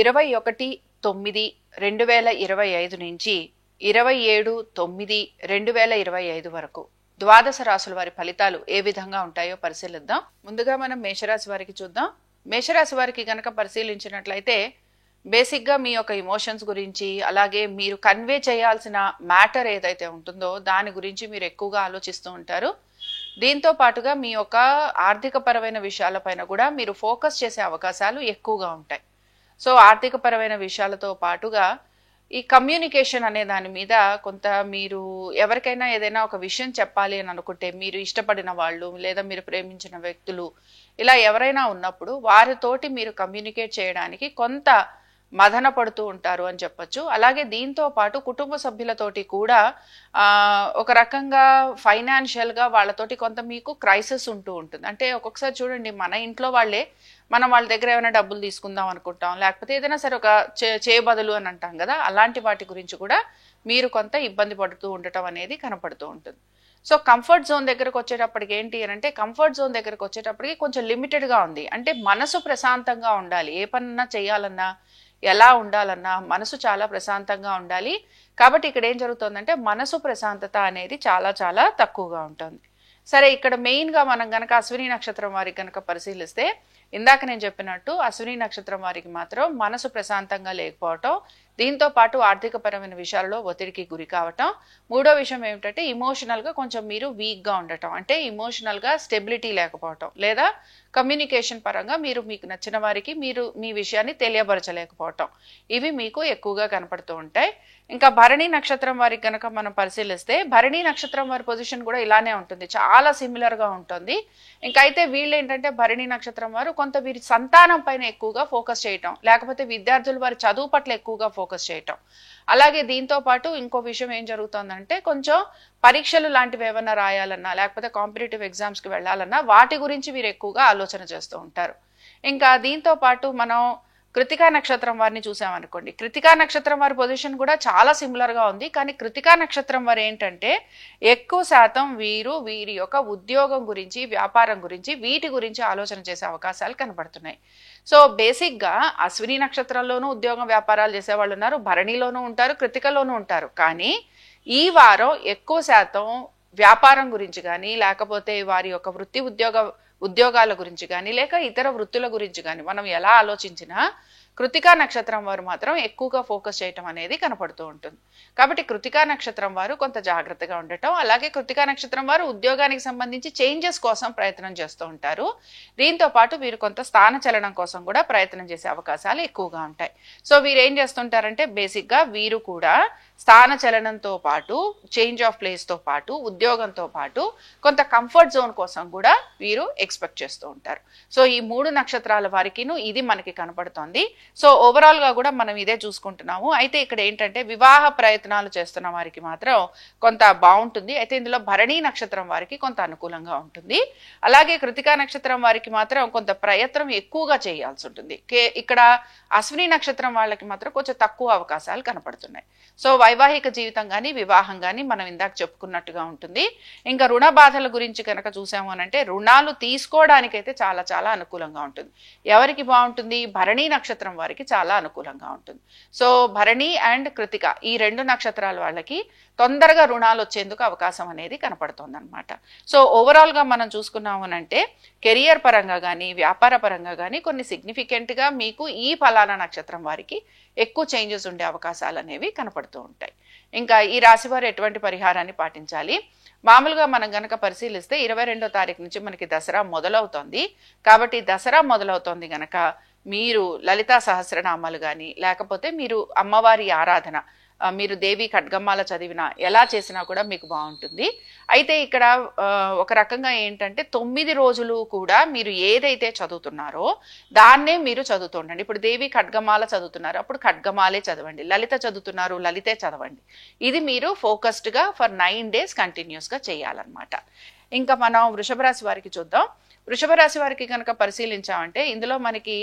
21/9/2025 నుంచి 27/9/2025 వరకు ద్వాదశ రాశుల వారి ఫలితాలు ఏ విధంగా ఉంటాయో పరిశీలిద్దాం. ముందుగా మనం మేషరాశి వారికి చూద్దాం. మేషరాశి వారికి గనక పరిశీలించినట్లయితే బేసిక్ గా మీ యొక్క ఇమోషన్స్ గురించి, అలాగే మీరు కన్వే చేయాల్సిన మ్యాటర్ ఏదైతే ఉంటుందో దాని గురించి మీరు ఎక్కువగా ఆలోచిస్తూ ఉంటారు. దీంతో పాటుగా మీ యొక్క ఆర్థిక పరమైన విషయాలపైన కూడా మీరు ఫోకస్ చేసే అవకాశాలు ఎక్కువగా ఉంటాయి. సో ఆర్థిక పరమైన విషయాలతో పాటుగా ఈ కమ్యూనికేషన్ అనే దాని మీద కొంత మీరు ఎవరికైనా ఏదైనా ఒక విషయం చెప్పాలి అని అనుకుంటే, మీరు ఇష్టపడిన వాళ్ళు లేదా మీరు ప్రేమించిన వ్యక్తులు ఇలా ఎవరైనా ఉన్నప్పుడు వారితోటి మీరు కమ్యూనికేట్ చేయడానికి కొంత మదన పడుతూ ఉంటారు అని చెప్పొచ్చు. అలాగే దీంతో పాటు కుటుంబ సభ్యులతోటి కూడా ఒక రకంగా ఫైనాన్షియల్ గా వాళ్ళతోటి కొంత మీకు క్రైసిస్ ఉంటూ ఉంటుంది. అంటే ఒక్కొక్కసారి చూడండి, మన ఇంట్లో వాళ్ళే మనం వాళ్ళ దగ్గర ఏమైనా డబ్బులు తీసుకుందాం అనుకుంటాం, లేకపోతే ఏదైనా సరే ఒక చేయబదులు అని అంటాం కదా, అలాంటి వాటి గురించి కూడా మీరు కొంత ఇబ్బంది పడుతూ ఉండటం అనేది కనపడుతూ ఉంటుంది. సో కంఫర్ట్ జోన్ దగ్గరకు వచ్చేటప్పటికి ఏంటి అని అంటే, కంఫర్ట్ జోన్ దగ్గరకు వచ్చేటప్పటికి కొంచెం లిమిటెడ్ గా ఉంది. అంటే మనసు ప్రశాంతంగా ఉండాలి, ఏ పనన్నా చేయాలన్నా ఎలా ఉండాలన్నా మనసు చాలా ప్రశాంతంగా ఉండాలి. కాబట్టి ఇక్కడ ఏం జరుగుతుందంటే మనసు ప్రశాంతత అనేది చాలా చాలా తక్కువగా ఉంటుంది. సరే, ఇక్కడ మెయిన్ గా మనం గనక అశ్విని నక్షత్రం వారికి గనక పరిశీలిస్తే, ఇందాక నేను చెప్పినట్టు అశ్విని నక్షత్రం వారికి మాత్రం మనసు ప్రశాంతంగా లేకపోవటం, దీంతో పాటు ఆర్థిక పరమైన విషయాల్లో ఒత్తిడికి గురి కావటం, మూడో విషయం ఏమిటంటే ఇమోషనల్ గా కొంచెం మీరు వీక్ గా ఉండటం, అంటే ఇమోషనల్ గా స్టెబిలిటీ లేకపోవటం, లేదా కమ్యూనికేషన్ పరంగా మీరు మీకు నచ్చిన వారికి మీరు మీ విషయాన్ని తెలియపరచలేకపోవటం, ఇవి మీకు ఎక్కువగా కనపడుతూ ఉంటాయి. ఇంకా భరణి నక్షత్రం వారికి గనక మనం పరిశీలిస్తే, భరణి నక్షత్రం వారి పొజిషన్ కూడా ఇలానే ఉంటుంది, చాలా సిమిలర్ గా ఉంటుంది. ఇంకా అయితే వీళ్ళు ఏంటంటే భరణి నక్షత్రం వారు కొంత వీరి సంతానం పైన ఎక్కువగా ఫోకస్ చేయటం, లేకపోతే విద్యార్థులు వారి చదువు పట్ల ఎక్కువగా ఫోకస్ చేయటం. అలాగే దీంతో పాటు ఇంకో విషయం ఏం జరుగుతుందంటే, కొంచెం పరీక్షలు లాంటివి ఏమన్నా రాయాలన్నా, లేకపోతే కాంపిటేటివ్ ఎగ్జామ్స్ కి వెళ్ళాలన్నా వాటి గురించి వీరు ఎక్కువగా ఆలోచన చేస్తూ ఉంటారు. ఇంకా దీంతో పాటు మనం కృతికా నక్షత్రం వారిని చూసామనుకోండి, కృతికా నక్షత్రం వారి పొజిషన్ కూడా చాలా సిమిలర్ గా ఉంది. కానీ కృతికా నక్షత్రం వారు ఏంటంటే ఎక్కువ శాతం వీరి యొక్క ఉద్యోగం గురించి, వ్యాపారం గురించి, వీటి గురించి ఆలోచన చేసే అవకాశాలు కనబడుతున్నాయి. సో బేసిక్ గా అశ్విని నక్షత్రంలోనూ ఉద్యోగం వ్యాపారాలు చేసేవాళ్ళు ఉన్నారు, భరణిలోనూ ఉంటారు, కృతికలోనూ ఉంటారు. కానీ ఈ వారం ఎక్కువ శాతం వ్యాపారం గురించి కానీ, లేకపోతే వారి యొక్క వృత్తి ఉద్యోగాల గురించి కానీ, లేక ఇతర వృత్తుల గురించి కానీ మనం ఎలా ఆలోచించినా కృతికా నక్షత్రం వారు మాత్రం ఎక్కువగా ఫోకస్ చేయటం అనేది కనపడుతూ ఉంటుంది. కాబట్టి కృతికా నక్షత్రం వారు కొంత జాగ్రత్తగా ఉండటం, అలాగే కృతికా నక్షత్రం వారు ఉద్యోగానికి సంబంధించి చేంజెస్ కోసం ప్రయత్నం చేస్తూ ఉంటారు. దీంతో పాటు వీరు కొంత స్థాన చలనం కోసం కూడా ప్రయత్నం చేసే అవకాశాలు ఎక్కువగా ఉంటాయి. సో వీరు ఏం చేస్తుంటారంటే, బేసిక్ గా వీరు కూడా స్థాన చలనంతో పాటు, చేంజ్ ఆఫ్ ప్లేస్ తో పాటు, ఉద్యోగంతో పాటు కొంత కంఫర్ట్ జోన్ కోసం కూడా వీరు ఎక్స్పెక్ట్ చేస్తూ ఉంటారు. సో ఈ మూడు నక్షత్రాల వారికిను ఇది మనకి కనపడుతోంది. సో ఓవరాల్ గా కూడా మనం ఇదే చూసుకుంటున్నాము. అయితే ఇక్కడ ఏంటంటే వివాహ ప్రయత్నాలు చేస్తున్న వారికి మాత్రం కొంత బాగుంటుంది. అయితే ఇందులో భరణి నక్షత్రం వారికి కొంత అనుకూలంగా ఉంటుంది. అలాగే కృతికా నక్షత్రం వారికి మాత్రం కొంత ప్రయత్నం ఎక్కువగా చేయాల్సి ఉంటుంది. ఇక్కడ అశ్విని నక్షత్రం వాళ్ళకి మాత్రం కొంచెం తక్కువ అవకాశాలు కనపడుతున్నాయి. సో వైవాహిక జీవితం కానీ, వివాహం కానీ మనం ఇందాక చెప్పుకున్నట్టుగా ఉంటుంది. ఇంకా రుణ బాధల గురించి కనుక చూసాము అనంటే, రుణాలు తీసుకోవడానికైతే చాలా చాలా అనుకూలంగా ఉంటుంది. ఎవరికి బాగుంటుంది? భరణి నక్షత్రం వారికి చాలా అనుకూలంగా ఉంటుంది. సో భరణి అండ్ కృతిక ఈ రెండు నక్షత్రాల వాళ్ళకి తొందరగా రుణాలు వచ్చేందుకు అవకాశం అనేది కనపడుతుంది అనమాట. సో ఓవరాల్ గా మనం చూసుకున్నాము అనంటే, కెరియర్ పరంగా కానీ, వ్యాపార పరంగా కానీ కొన్ని సిగ్నిఫికెంట్ గా మీకు ఈ ఫలానా నక్షత్రం వారికి ఎక్కువ చేంజెస్ ఉండే అవకాశాలు అనేవి కనపడుతూ ఉంటాయి. ఇంకా ఈ రాశి వారు ఎటువంటి పరిహారాన్ని పాటించాలి? మామూలుగా మనం గనక పరిశీలిస్తే 22వ తారీఖు నుంచి మనకి దసరా మొదలవుతోంది. కాబట్టి దసరా మొదలవుతోంది గనక మీరు లలితా సహస్రనామాలు కానీ, లేకపోతే మీరు అమ్మవారి ఆరాధన, మీరు దేవి ఖడ్గమ్మాల చదివినా, ఎలా చేసినా కూడా మీకు బాగుంటుంది. అయితే ఇక్కడ ఒక రకంగా ఏంటంటే 9 రోజులు కూడా మీరు ఏదైతే చదువుతున్నారో దాన్నే మీరు చదువుతూ ఉండండి. ఇప్పుడు దేవి ఖడ్గమాల చదువుతున్నారు, అప్పుడు ఖడ్గమాలే చదవండి. లలిత చదువుతున్నారు, లలితే చదవండి. ఇది మీరు ఫోకస్డ్ గా ఫర్ 9 days కంటిన్యూస్ గా చేయాలన్నమాట. ఇంకా మనం వృషభ రాశి వారికి చూద్దాం. వృషభ రాశి వారికి కనుక పరిశీలించామంటే ఇందులో మనకి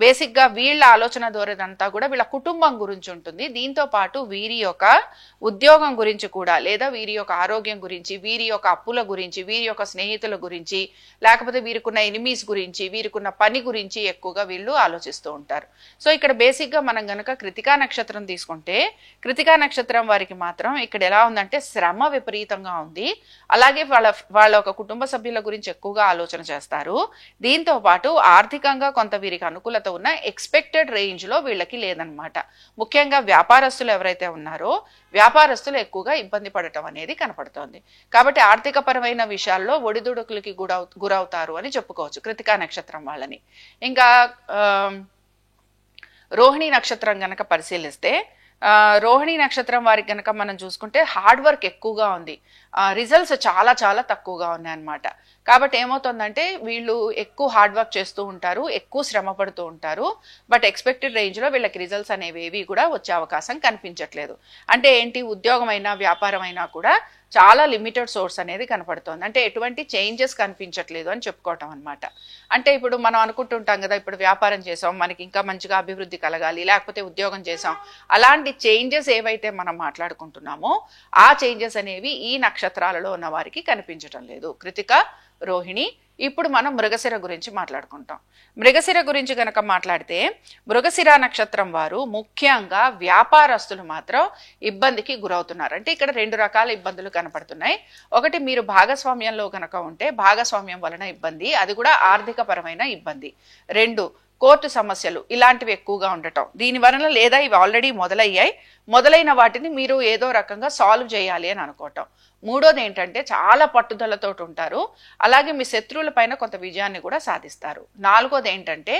బేసిక్ గా వీళ్ళ ఆలోచన ధోరణంతా కూడా వీళ్ళ కుటుంబం గురించి ఉంటుంది. దీంతో పాటు వీరి యొక్క ఉద్యోగం గురించి కూడా, లేదా వీరి యొక్క ఆరోగ్యం గురించి, వీరి యొక్క అప్పుల గురించి, వీరి యొక్క స్నేహితుల గురించి, లేకపోతే వీరికున్న ఎనిమీస్ గురించి, వీరికున్న పని గురించి ఎక్కువగా వీళ్ళు ఆలోచిస్తూ ఉంటారు. సో ఇక్కడ బేసిక్ గా మనం గనక కృతికా నక్షత్రం తీసుకుంటే, కృతికా నక్షత్రం వారికి మాత్రం ఇక్కడ ఎలా ఉందంటే శ్రమ విపరీతంగా ఉంది. అలాగే వాళ్ళ ఒక కుటుంబ సభ్యుల గురించి ఎక్కువగా ఆలోచన చేస్తారు. దీంతో పాటు ఆర్థికంగా కొంత వీరికి అనుకూలత ఉన్న ఎక్స్పెక్టెడ్ రేంజ్ లో వీళ్ళకి లేదనమాట. ముఖ్యంగా వ్యాపారస్తులు ఎవరైతే ఉన్నారో వ్యాపారస్తులు ఎక్కువగా ఇబ్బంది పడటం అనేది కనపడుతోంది. కాబట్టి ఆర్థిక పరమైన విషయాల్లో ఒడిదుడుకులకి గురవుతారు అని చెప్పుకోవచ్చు కృతికా నక్షత్రం వాళ్ళని. ఇంకా రోహిణి నక్షత్రం గనక పరిశీలిస్తే, రోహిణి నక్షత్రం వారికి గనక మనం చూసుకుంటే హార్డ్ వర్క్ ఎక్కువగా ఉంది, రిజల్ట్స్ చాలా చాలా తక్కువగా ఉన్నాయి అన్నమాట. కాబట్టి ఏమవుతుందంటే వీళ్ళు ఎక్కువ హార్డ్ వర్క్ చేస్తూ ఉంటారు, ఎక్కువ శ్రమ పడుతూ ఉంటారు. బట్ ఎక్స్పెక్టెడ్ రేంజ్ లో వీళ్ళకి రిజల్ట్స్ అనేవి ఏవి కూడా వచ్చే అవకాశం కనిపించట్లేదు. అంటే ఏంటి, ఉద్యోగం అయినా వ్యాపారం అయినా కూడా చాలా లిమిటెడ్ సోర్స్ అనేది కనపడుతోంది. అంటే ఎటువంటి చేంజెస్ కనిపించట్లేదు అని చెప్పుకోవటం అనమాట. అంటే ఇప్పుడు మనం అనుకుంటుంటాం కదా, ఇప్పుడు వ్యాపారం చేసాం మనకి ఇంకా మంచిగా అభివృద్ధి కలగాలి, లేకపోతే ఉద్యోగం చేసాం, అలాంటి చేంజెస్ ఏవైతే మనం మాట్లాడుకుంటున్నామో ఆ చేంజెస్ అనేవి ఈ నక్షత్రాలలో ఉన్న వారికి కనిపించటం లేదు. కృతిక, రోహిణి. ఇప్పుడు మనం మృగశిర గురించి మాట్లాడుకుంటాం. మృగశిర గురించి కనుక మాట్లాడితే, మృగశిర నక్షత్రం వారు ముఖ్యంగా వ్యాపారస్తులు మాత్రం ఇబ్బందికి గురవుతున్నారు. అంటే ఇక్కడ రెండు రకాల ఇబ్బందులు కనపడుతున్నాయి. ఒకటి, మీరు భాగస్వామ్యంలో కనుక ఉంటే భాగస్వామ్యం వలన ఇబ్బంది, అది కూడా ఆర్థిక పరమైన ఇబ్బంది. రెండు, కోర్టు సమస్యలు ఇలాంటివి ఎక్కువగా ఉండటం దీని వలన, లేదా ఇవి ఆల్రెడీ మొదలైన వాటిని మీరు ఏదో రకంగా సాల్వ్ చేయాలి అని అనుకోవటం. మూడోది ఏంటంటే చాలా పట్టుదలతో ఉంటారు, అలాగే మీ శత్రువుల పైన కొంత విజయాన్ని కూడా సాధిస్తారు. నాలుగోది ఏంటంటే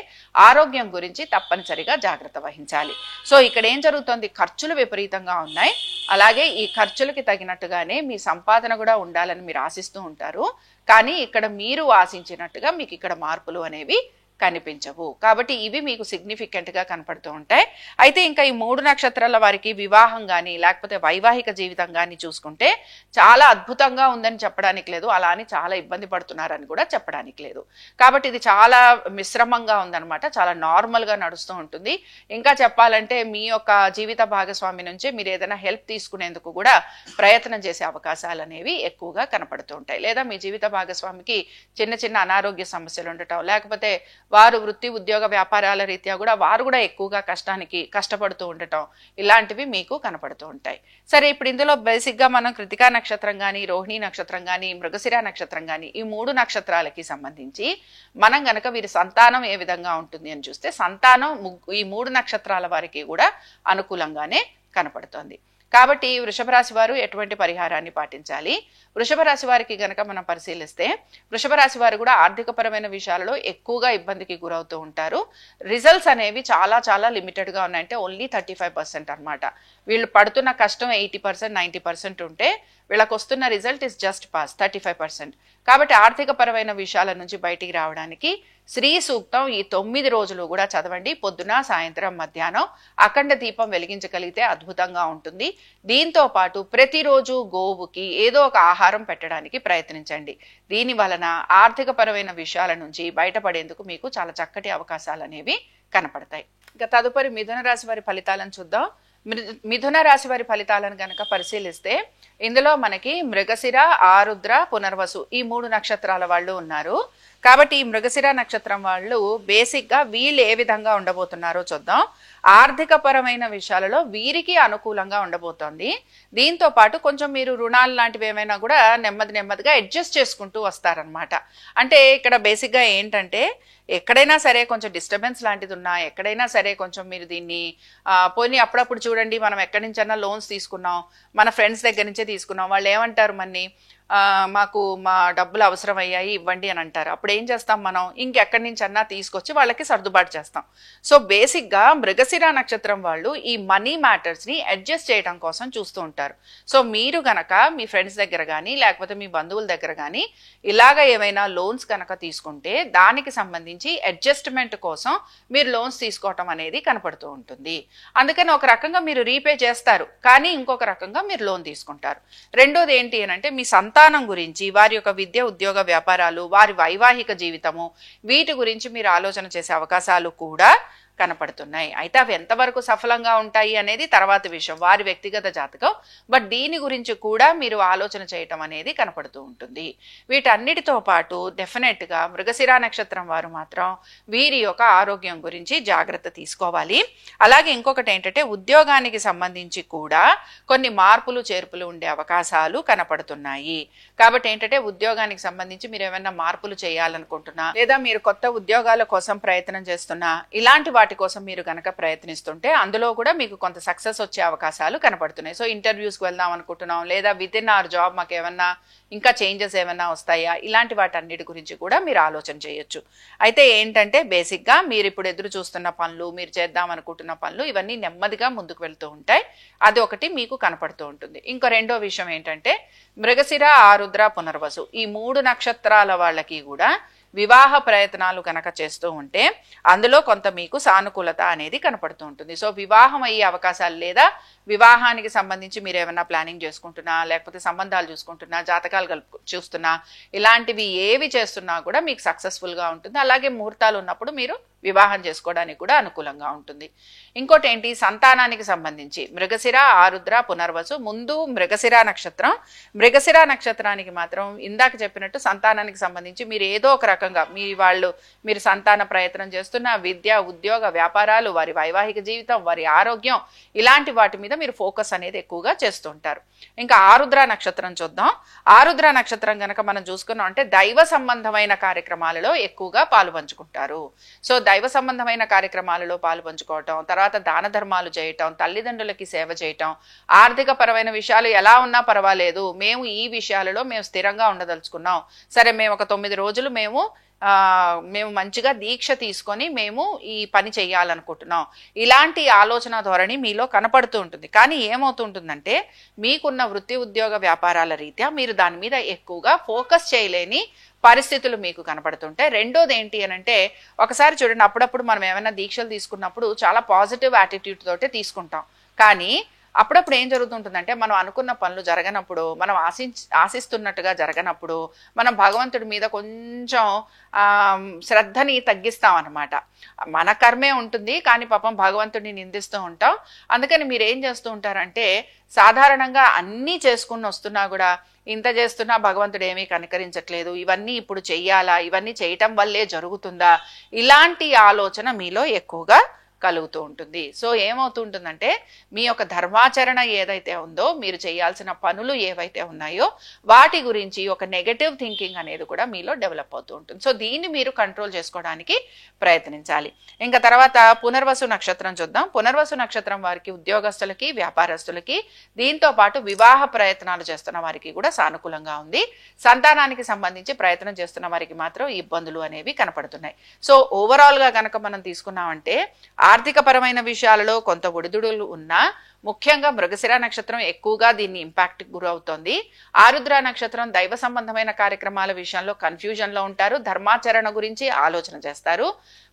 ఆరోగ్యం గురించి తప్పనిసరిగా జాగ్రత్త వహించాలి. సో ఇక్కడ ఏం జరుగుతుంది, ఖర్చులు విపరీతంగా ఉన్నాయి, అలాగే ఈ ఖర్చులకి తగినట్టుగానే మీ సంపాదన కూడా ఉండాలని మీరు ఆశిస్తూ ఉంటారు. కానీ ఇక్కడ మీరు ఆశించినట్టుగా మీకు ఇక్కడ మార్పులు అనేవి కనిపించవు. కాబట్టి ఇవి మీకు సిగ్నిఫికెంట్ గా కనపడుతూ ఉంటాయి. అయితే ఇంకా ఈ మూడు నక్షత్రాల వారికి వివాహం కానీ లేకపోతే వైవాహిక జీవితం కానీ చూసుకుంటే చాలా అద్భుతంగా ఉందని చెప్పడానికి లేదు, అలా అని చాలా ఇబ్బంది పడుతున్నారని కూడా చెప్పడానికి లేదు. కాబట్టి ఇది చాలా మిశ్రమంగా ఉందన్నమాట, చాలా నార్మల్ గా నడుస్తూ ఉంటుంది. ఇంకా చెప్పాలంటే మీ యొక్క జీవిత భాగస్వామి నుంచి మీరు ఏదైనా హెల్ప్ తీసుకునేందుకు కూడా ప్రయత్నం చేసే అవకాశాలు అనేవి ఎక్కువగా కనపడుతూ ఉంటాయి. లేదా మీ జీవిత భాగస్వామికి చిన్న చిన్న అనారోగ్య సమస్యలు ఉండటం, లేకపోతే వారు వృత్తి ఉద్యోగ వ్యాపారాల రీత్యా కూడా వారు కూడా ఎక్కువగా కష్టపడుతూ ఉండటం, ఇలాంటివి మీకు కనపడుతూ ఉంటాయి. సరే, ఇప్పుడు ఇందులో బేసిక్ గా మనం కృతికా నక్షత్రం కానీ, రోహిణి నక్షత్రం కానీ, మృగశిర నక్షత్రం కానీ, ఈ మూడు నక్షత్రాలకి సంబంధించి మనం గనక వీరి సంతానం ఏ విధంగా ఉంటుంది అని చూస్తే, సంతానం ఈ మూడు నక్షత్రాల వారికి కూడా అనుకూలంగానే కనపడుతోంది. కాబట్టి వృషభ రాశి వారు ఎటువంటి పరిహారాన్ని పాటించాలి? వృషభ రాశి వారికి గనక మనం పరిశీలిస్తే, వృషభ రాశి వారు కూడా ఆర్థిక పరమైన విషయాలలో ఎక్కువగా ఇబ్బందికి గురవుతూ ఉంటారు. రిజల్ట్స్ అనేవి చాలా చాలా లిమిటెడ్ గా ఉన్నాయంటే ఓన్లీ 35% అనమాట. వీళ్ళు పడుతున్న కష్టం 80%, 90% ఉంటే వీళ్ళకి వస్తున్న రిజల్ట్ ఇస్ జస్ట్ పాస్ 35%. కాబట్టి ఆర్థిక పరమైన విషయాల నుంచి బయటికి రావడానికి శ్రీ సూక్తం ఈ 9 రోజులు కూడా చదవండి. పొద్దున, సాయంత్రం, మధ్యాహ్నం అఖండ దీపం వెలిగించగలిగితే అద్భుతంగా ఉంటుంది. దీంతో పాటు ప్రతిరోజు గోవుకి ఏదో ఒక ఆహారం పెట్టడానికి ప్రయత్నించండి. దీని వలన ఆర్థిక పరమైన విషయాల నుంచి బయటపడేందుకు మీకు చాలా చక్కటి అవకాశాలు అనేవి కనపడతాయి. ఇక తదుపరి మిథున రాశి వారి ఫలితాలను చూద్దాం. మిథున రాశి వారి ఫలితాలను గనక పరిశీలిస్తే, ఇందులో మనకి మృగశిర, ఆరుద్ర, పునర్వసు ఈ మూడు నక్షత్రాల వాళ్ళు ఉన్నారు. కాబట్టి ఈ మృగశిర నక్షత్రం వాళ్ళు బేసిక్ గా వీళ్ళు ఏ విధంగా ఉండబోతున్నారో చూద్దాం. ఆర్థిక పరమైన విషయాలలో వీరికి అనుకూలంగా ఉండబోతోంది. దీంతో పాటు కొంచెం మీరు రుణాలు లాంటివి ఏమైనా కూడా నెమ్మదిగా అడ్జస్ట్ చేసుకుంటూ వస్తారనమాట. అంటే ఇక్కడ బేసిక్ గా ఏంటంటే, ఎక్కడైనా సరే కొంచెం డిస్టర్బెన్స్ లాంటిది ఉన్నా, ఎక్కడైనా సరే కొంచెం మీరు దీన్ని పోనీ అప్పుడప్పుడు చూడండి, మనం ఎక్కడి నుంచైనా లోన్స్ తీసుకున్నాం, మన ఫ్రెండ్స్ దగ్గర నుంచే తీసుకున్నాం, వాళ్ళు ఏమంటారు మన్ని, మాకు మా డబ్బులు అవసరం అయ్యాయి ఇవ్వండి అని అంటారు. అప్పుడు ఏం చేస్తాం, మనం ఇంకెక్కడి నుంచి అన్నా తీసుకొచ్చి వాళ్ళకి సర్దుబాటు చేస్తాం. సో బేసిక్ గా మృగశిర నక్షత్రం వాళ్ళు ఈ మనీ మ్యాటర్స్ ని అడ్జస్ట్ చేయడం కోసం చూస్తూ ఉంటారు. సో మీరు గనక మీ ఫ్రెండ్స్ దగ్గర కానీ లేకపోతే మీ బంధువుల దగ్గర కానీ ఇలాగ ఏమైనా లోన్స్ కనుక తీసుకుంటే, దానికి సంబంధించి అడ్జస్ట్మెంట్ కోసం మీరు లోన్స్ తీసుకోవటం అనేది కనపడుతూ ఉంటుంది. అందుకని ఒక రకంగా మీరు రీపే చేస్తారు, కానీ ఇంకొక రకంగా మీరు లోన్ తీసుకుంటారు. రెండోది ఏంటి అని అంటే, మీ సంతానం సంతానం గురించి, వారి యొక్క విద్య, ఉద్యోగ, వ్యాపారాలు, వారి వైవాహిక జీవితము, వీటి గురించి మీరు ఆలోచన చేసే అవకాశాలు కూడా కనపడుతున్నాయి. అయితే అవి ఎంతవరకు సఫలంగా ఉంటాయి అనేది తర్వాత విషయం, వారి వ్యక్తిగత జాతకం. బట్ దీని గురించి కూడా మీరు ఆలోచన చేయటం అనేది కనపడుతూ ఉంటుంది. వీటన్నిటితో పాటు డెఫినెట్ గా మృగశిర నక్షత్రం వారు మాత్రం వీరి యొక్క ఆరోగ్యం గురించి జాగ్రత్త తీసుకోవాలి. అలాగే ఇంకొకటి ఏంటంటే ఉద్యోగానికి సంబంధించి కూడా కొన్ని మార్పులు చేర్పులు ఉండే అవకాశాలు కనపడుతున్నాయి. కాబట్టి ఏంటంటే ఉద్యోగానికి సంబంధించి మీరు ఏమైనా మార్పులు చేయాలనుకుంటున్నా, లేదా మీరు కొత్త ఉద్యోగాల కోసం ప్రయత్నం చేస్తున్నా, ఇలాంటి వాటి కోసం మీరు గనక ప్రయత్నిస్తుంటే అందులో కూడా మీకు కొంత సక్సెస్ వచ్చే అవకాశాలు కనపడుతున్నాయి. సో ఇంటర్వ్యూస్కి వెళ్దాం అనుకుంటున్నాం, లేదా విత్ ఇన్ అవర్ జాబ్ మాకు ఏమన్నా ఇంకా చేంజెస్ ఏమన్నా వస్తాయా, ఇలాంటి వాటన్నిటి గురించి కూడా మీరు ఆలోచన చేయొచ్చు. అయితే ఏంటంటే బేసిక్గా మీరు ఇప్పుడు ఎదురు చూస్తున్న పనులు, మీరు చేద్దాం అనుకుంటున్న పనులు, ఇవన్నీ నెమ్మదిగా ముందుకు వెళ్తూ ఉంటాయి. అది ఒకటి మీకు కనపడుతూ ఉంటుంది. ఇంకో రెండో విషయం ఏంటంటే మృగశిర, ఆరుద్ర, పునర్వసు ఈ 3 నక్షత్రాల వాళ్ళకి కూడా వివాహ ప్రయత్నాలు కనుక చేస్తూ ఉంటే అందులో కొంత మీకు సానుకూలత అనేది కనపడుతూ ఉంటుంది. సో వివాహం అయ్యే అవకాశాలు, లేదా వివాహానికి సంబంధించి మీరు ఏమైనా ప్లానింగ్ చేసుకుంటున్నా, లేకపోతే సంబంధాలు చూసుకుంటున్నా, జాతకాలు చూస్తున్నా, ఇలాంటివి ఏవి చేస్తున్నా కూడా మీకు సక్సెస్ఫుల్ గా ఉంటుంది. అలాగే ముహూర్తాలు ఉన్నప్పుడు మీరు వివాహం చేసుకోవడానికి కూడా అనుకూలంగా ఉంటుంది. ఇంకోటి ఏంటి, సంతానానికి సంబంధించి మృగశిర, ఆరుద్ర, పునర్వసు, ముందు మృగశిర నక్షత్రం. మృగశిర నక్షత్రానికి మాత్రం ఇందాక చెప్పినట్టు సంతానానికి సంబంధించి మీరు ఏదో ఒక రకంగా మీరు సంతాన ప్రయత్నం చేస్తున్న విద్య, ఉద్యోగ, వ్యాపారాలు, వారి వైవాహిక జీవితం, వారి ఆరోగ్యం, ఇలాంటి వాటి మీద మీరు ఫోకస్ అనేది ఎక్కువగా చేస్తుంటారు. ఇంకా ఆరుద్ర నక్షత్రం చూద్దాం. ఆరుద్ర నక్షత్రం గనక మనం చూసుకున్నాం అంటే దైవ సంబంధమైన కార్యక్రమాలలో ఎక్కువగా పాలు పంచుకుంటారు. సో దైవ సంబంధమైన కార్యక్రమాలలో పాలు పంచుకోవటం, తర్వాత దాన ధర్మాలు చేయటం, తల్లిదండ్రులకి సేవ చేయటం, ఆర్థిక పరమైన విషయాలు ఎలా ఉన్నా పర్వాలేదు, మేము ఈ విషయాలలో మేము స్థిరంగా ఉండదలుచుకున్నాం, సరే మేము ఒక 9 రోజులు మేము మంచిగా దీక్ష తీసుకొని మేము ఈ పని చేయాలనుకుంటున్నాం, ఇలాంటి ఆలోచన ధోరణి మీలో కనపడుతూ ఉంటుంది. కానీ ఏమవుతుంటుందంటే మీకున్న వృత్తి, ఉద్యోగ, వ్యాపారాల రీత్యా మీరు దాని మీద ఎక్కువగా ఫోకస్ చేయలేని పరిస్థితులు మీకు కనపడుతుంటాయి. రెండోది ఏంటి అని అంటే ఒకసారి చూడండి, అప్పుడప్పుడు మనం ఏమైనా దీక్షలు తీసుకున్నప్పుడు చాలా పాజిటివ్ యాటిట్యూడ్ తోటే తీసుకుంటాం. కానీ అప్పుడప్పుడు ఏం జరుగుతుంటుందంటే మనం అనుకున్న పనులు జరగనప్పుడు, మనం ఆశిస్తున్నట్టుగా జరగనప్పుడు మనం భగవంతుడి మీద కొంచెం శ్రద్ధని తగ్గిస్తాం అనమాట. మన కర్మే ఉంటుంది కానీ పాపం భగవంతుడిని నిందిస్తూ ఉంటాం. అందుకని మీరు ఏం చేస్తూ ఉంటారంటే సాధారణంగా అన్నీ చేసుకుని వస్తున్నా కూడా ఇంత చేస్తున్నా భగవంతుడు ఏమీ కనికరించట్లేదు, ఇవన్నీ ఇప్పుడు చెయ్యాలా, ఇవన్నీ చేయటం వల్లే జరుగుతుందా, ఇలాంటి ఆలోచన మీలో ఎక్కువగా కలుగుతూ ఉంటుంది. సో ఏమవుతుంటుందంటే మీ యొక్క ధర్మాచరణ ఏదైతే ఉందో, మీరు చేయాల్సిన పనులు ఏవైతే ఉన్నాయో వాటి గురించి ఒక నెగటివ్ థింకింగ్ అనేది కూడా మీలో డెవలప్ అవుతూ ఉంటుంది. సో దీన్ని మీరు కంట్రోల్ చేసుకోవడానికి ప్రయత్నించాలి. ఇంకా తర్వాత పునర్వసు నక్షత్రం చూద్దాం. పునర్వసు నక్షత్రం వారికి ఉద్యోగస్తులకి, వ్యాపారస్తులకి, దీంతో పాటు వివాహ ప్రయత్నాలు చేస్తున్న వారికి కూడా సానుకూలంగా ఉంది. సంతానానికి సంబంధించి ప్రయత్నం చేస్తున్న వారికి మాత్రం ఇబ్బందులు అనేవి కనపడుతున్నాయి. సో ఓవరాల్ గా కనుక మనం తీసుకున్నామంటే ఆర్థిక పరమైన విషయాలలో కొంత ఒడిదుడులు ఉన్నా ముఖ్యంగా మృగశిర నక్షత్రం ఎక్కువగా దీన్ని ఇంపాక్ట్ గురవుతోంది. ఆరుద్ర నక్షత్రం దైవ సంబంధమైన కార్యక్రమాల విషయంలో కన్ఫ్యూజన్ లో ఉంటారు, ధర్మాచరణ గురించి ఆలోచన చేస్తారు.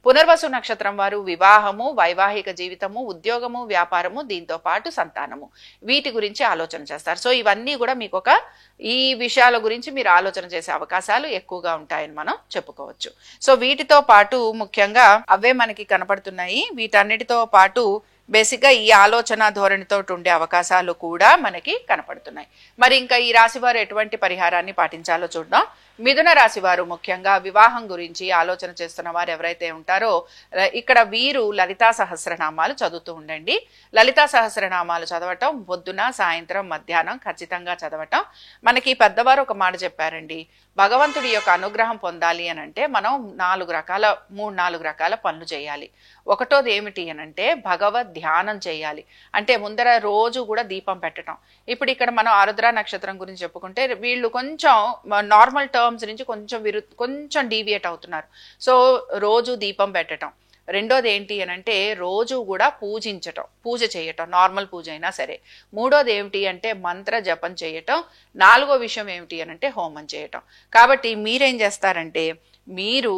పునర్వసు నక్షత్రం వారు వివాహము, వైవాహిక జీవితము, ఉద్యోగము, వ్యాపారము, దీంతో పాటు సంతానము, వీటి గురించి ఆలోచన చేస్తారు. సో ఇవన్నీ కూడా మీకు ఈ విషయాల గురించి మీరు ఆలోచన చేసే అవకాశాలు ఎక్కువగా ఉంటాయని మనం చెప్పుకోవచ్చు. సో వీటితో పాటు ముఖ్యంగా అవే మనకి కనపడుతున్నాయి. వీటన్నిటితో పాటు బేసిక్గా ఈ ఆలోచన ధోరణితో ఉండే అవకాశాలు కూడా మనకి కనపడుతున్నాయి. మరి ఇంకా ఈ రాశి వారు ఎటువంటి పరిహారాన్ని పాటించాలో చూద్దాం. మిథున రాశి వారు ముఖ్యంగా వివాహం గురించి ఆలోచన చేస్తున్న వారు ఎవరైతే ఉంటారో ఇక్కడ వీరు లలితా సహస్రనామాలు చదువుతూ ఉండండి. లలితా సహస్రనామాలు చదవటం పొద్దున, సాయంత్రం, మధ్యాహ్నం ఖచ్చితంగా చదవటం. మనకి పెద్దవారు ఒక మాట చెప్పారండి, భగవంతుడి యొక్క అనుగ్రహం పొందాలి అని అంటే మనం 3-4 రకాల పనులు చేయాలి. ఒకటోది ఏమిటి అని అంటే భగవద్ ధ్యానం చేయాలి. అంటే ముందర రోజు కూడా దీపం పెట్టడం. ఇప్పుడు ఇక్కడ మనం ఆరుద్ర నక్షత్రం గురించి చెప్పుకుంటే వీళ్ళు కొంచెం నార్మల్ టర్మ్స్ నుంచి కొంచెం డీవియేట్ అవుతున్నారు. సో రోజు దీపం పెట్టడం. రెండోది ఏంటి అని అంటే రోజు కూడా పూజ చేయటం, నార్మల్ పూజ అయినా సరే. మూడోది ఏమిటి అంటే మంత్ర జపం చేయటం. 4వ విషయం ఏమిటి అని అంటే హోమం చేయటం. కాబట్టి మీరేం చేస్తారంటే మీరు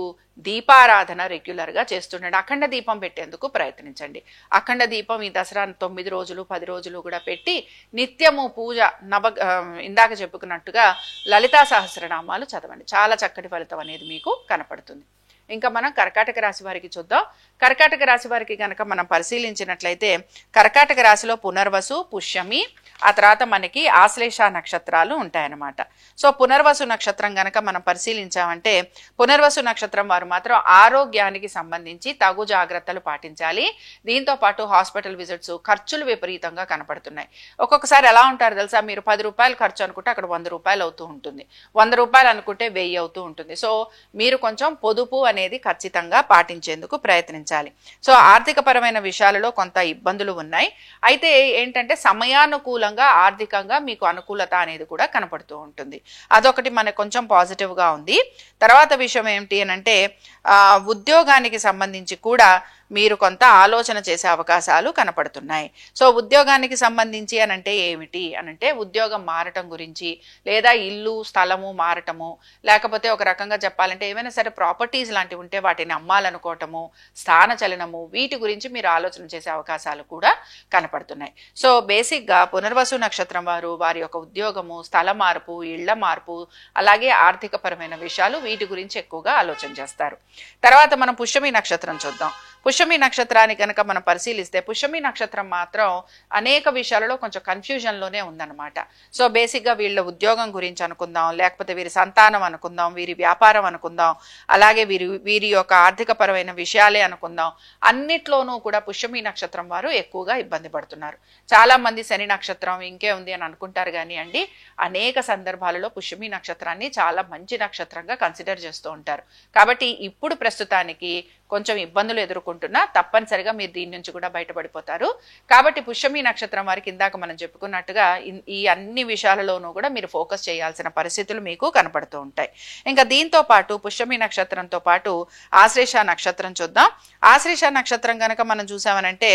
దీపారాధన రెగ్యులర్గా చేస్తుండండి. అఖండ దీపం పెట్టేందుకు ప్రయత్నించండి. అఖండ దీపం ఈ దసరా 9 రోజులు 10 రోజులు కూడా పెట్టి నిత్యము పూజ ఇందాక చెప్పుకున్నట్టుగా లలితా సహస్రనామాలు చదవండి. చాలా చక్కటి ఫలితం అనేది మీకు కనపడుతుంది. ఇంకా మనం కర్కాటక రాశి వారికి చూద్దాం. కర్కాటక రాశి వారికి కనుక మనం పరిశీలించినట్లయితే కర్కాటక రాశిలో పునర్వసు, పుష్యమి, ఆ తర్వాత మనకి ఆశ్లేష నక్షత్రాలు ఉంటాయన్నమాట. సో పునర్వసు నక్షత్రం గనక మనం పరిశీలించామంటే పునర్వసు నక్షత్రం వారు మాత్రం ఆరోగ్యానికి సంబంధించి తగు జాగ్రత్తలు పాటించాలి. దీంతో పాటు హాస్పిటల్ విజిట్స్, ఖర్చులు విపరీతంగా కనపడుతున్నాయి. ఒక్కొక్కసారి ఎలా ఉంటారు తెలుసా, మీరు 10 రూపాయలు ఖర్చు అనుకుంటే అక్కడ 100 రూపాయలు అవుతూ ఉంటుంది, 100 రూపాయలు అనుకుంటే 1000 అవుతూ ఉంటుంది. సో మీరు కొంచెం పొదుపు అనేది ఖచ్చితంగా పాటించేందుకు ప్రయత్నించాలి. సో ఆర్థిక పరమైన విషయాలలో కొంత ఇబ్బందులు ఉన్నాయి. అయితే ఏంటంటే సమయానుకూలంగా ఆర్థికంగా మీకు అనుకూలత అనేది కూడా కనపడుతూ ఉంటుంది. అదొకటి మనకు కొంచెం పాజిటివ్గా ఉంది. తర్వాత విషయం ఏమిటి అని అంటే ఉద్యోగానికి సంబంధించి కూడా మీరు కొంత ఆలోచన చేసే అవకాశాలు కనపడుతున్నాయి. సో ఉద్యోగానికి సంబంధించి అనంటే ఏమిటి అనంటే ఉద్యోగం మారటం గురించి, లేదా ఇల్లు స్థలము మారటము, లేకపోతే ఒక రకంగా చెప్పాలంటే ఏమైనా సరే ప్రాపర్టీస్ లాంటివి ఉంటే వాటిని అమ్మాలనుకోవటము, స్థాన చలనము, వీటి గురించి మీరు ఆలోచన చేసే అవకాశాలు కూడా కనపడుతున్నాయి. సో బేసిక్గా పునర్వసు నక్షత్రం వారు వారి యొక్క ఉద్యోగము, స్థల మార్పు, ఇళ్ల మార్పు, అలాగే ఆర్థిక పరమైన విషయాలు, వీటి గురించి ఎక్కువగా ఆలోచన చేస్తారు. తర్వాత మనం పుష్యమి నక్షత్రం చూద్దాం. పుష్యమి నక్షత్రాన్ని కనుక మనం పరిశీలిస్తే పుష్యమి నక్షత్రం మాత్రం అనేక విషయాలలో కొంచెం కన్ఫ్యూజన్లోనే ఉందన్నమాట. సో బేసిక్గా వీళ్ళ ఉద్యోగం గురించి అనుకుందాం, లేకపోతే వీరి సంతానం అనుకుందాం, వీరి వ్యాపారం అనుకుందాం, అలాగే వీరి యొక్క ఆర్థిక పరమైన విషయాలే అనుకుందాం, అన్నిట్లోనూ కూడా పుష్యమి నక్షత్రం వారు ఎక్కువగా ఇబ్బంది పడుతున్నారు. చాలా మంది శని నక్షత్రం ఇంకే ఉంది అని అనుకుంటారు కానీ అండి, అనేక సందర్భాలలో పుష్యమి నక్షత్రాన్ని చాలా మంచి నక్షత్రంగా కన్సిడర్ చేస్తూ ఉంటారు. కాబట్టి ఇప్పుడు ప్రస్తుతానికి కొంచెం ఇబ్బందులు ఎదుర్కొంటున్నా తప్పనిసరిగా మీరు దీని నుంచి కూడా బయటపడిపోతారు. కాబట్టి పుష్యమి నక్షత్రం వారికి ఇందాక మనం చెప్పుకున్నట్టుగా ఈ అన్ని విషయాలలోనూ కూడా మీరు ఫోకస్ చేయాల్సిన పరిస్థితులు మీకు కనపడుతూ ఉంటాయి. ఇంకా దీంతో పాటు పుష్యమి నక్షత్రంతో పాటు ఆశ్లేష నక్షత్రం చూద్దాం. ఆశ్లేష నక్షత్రం కనుక మనం చూసామనంటే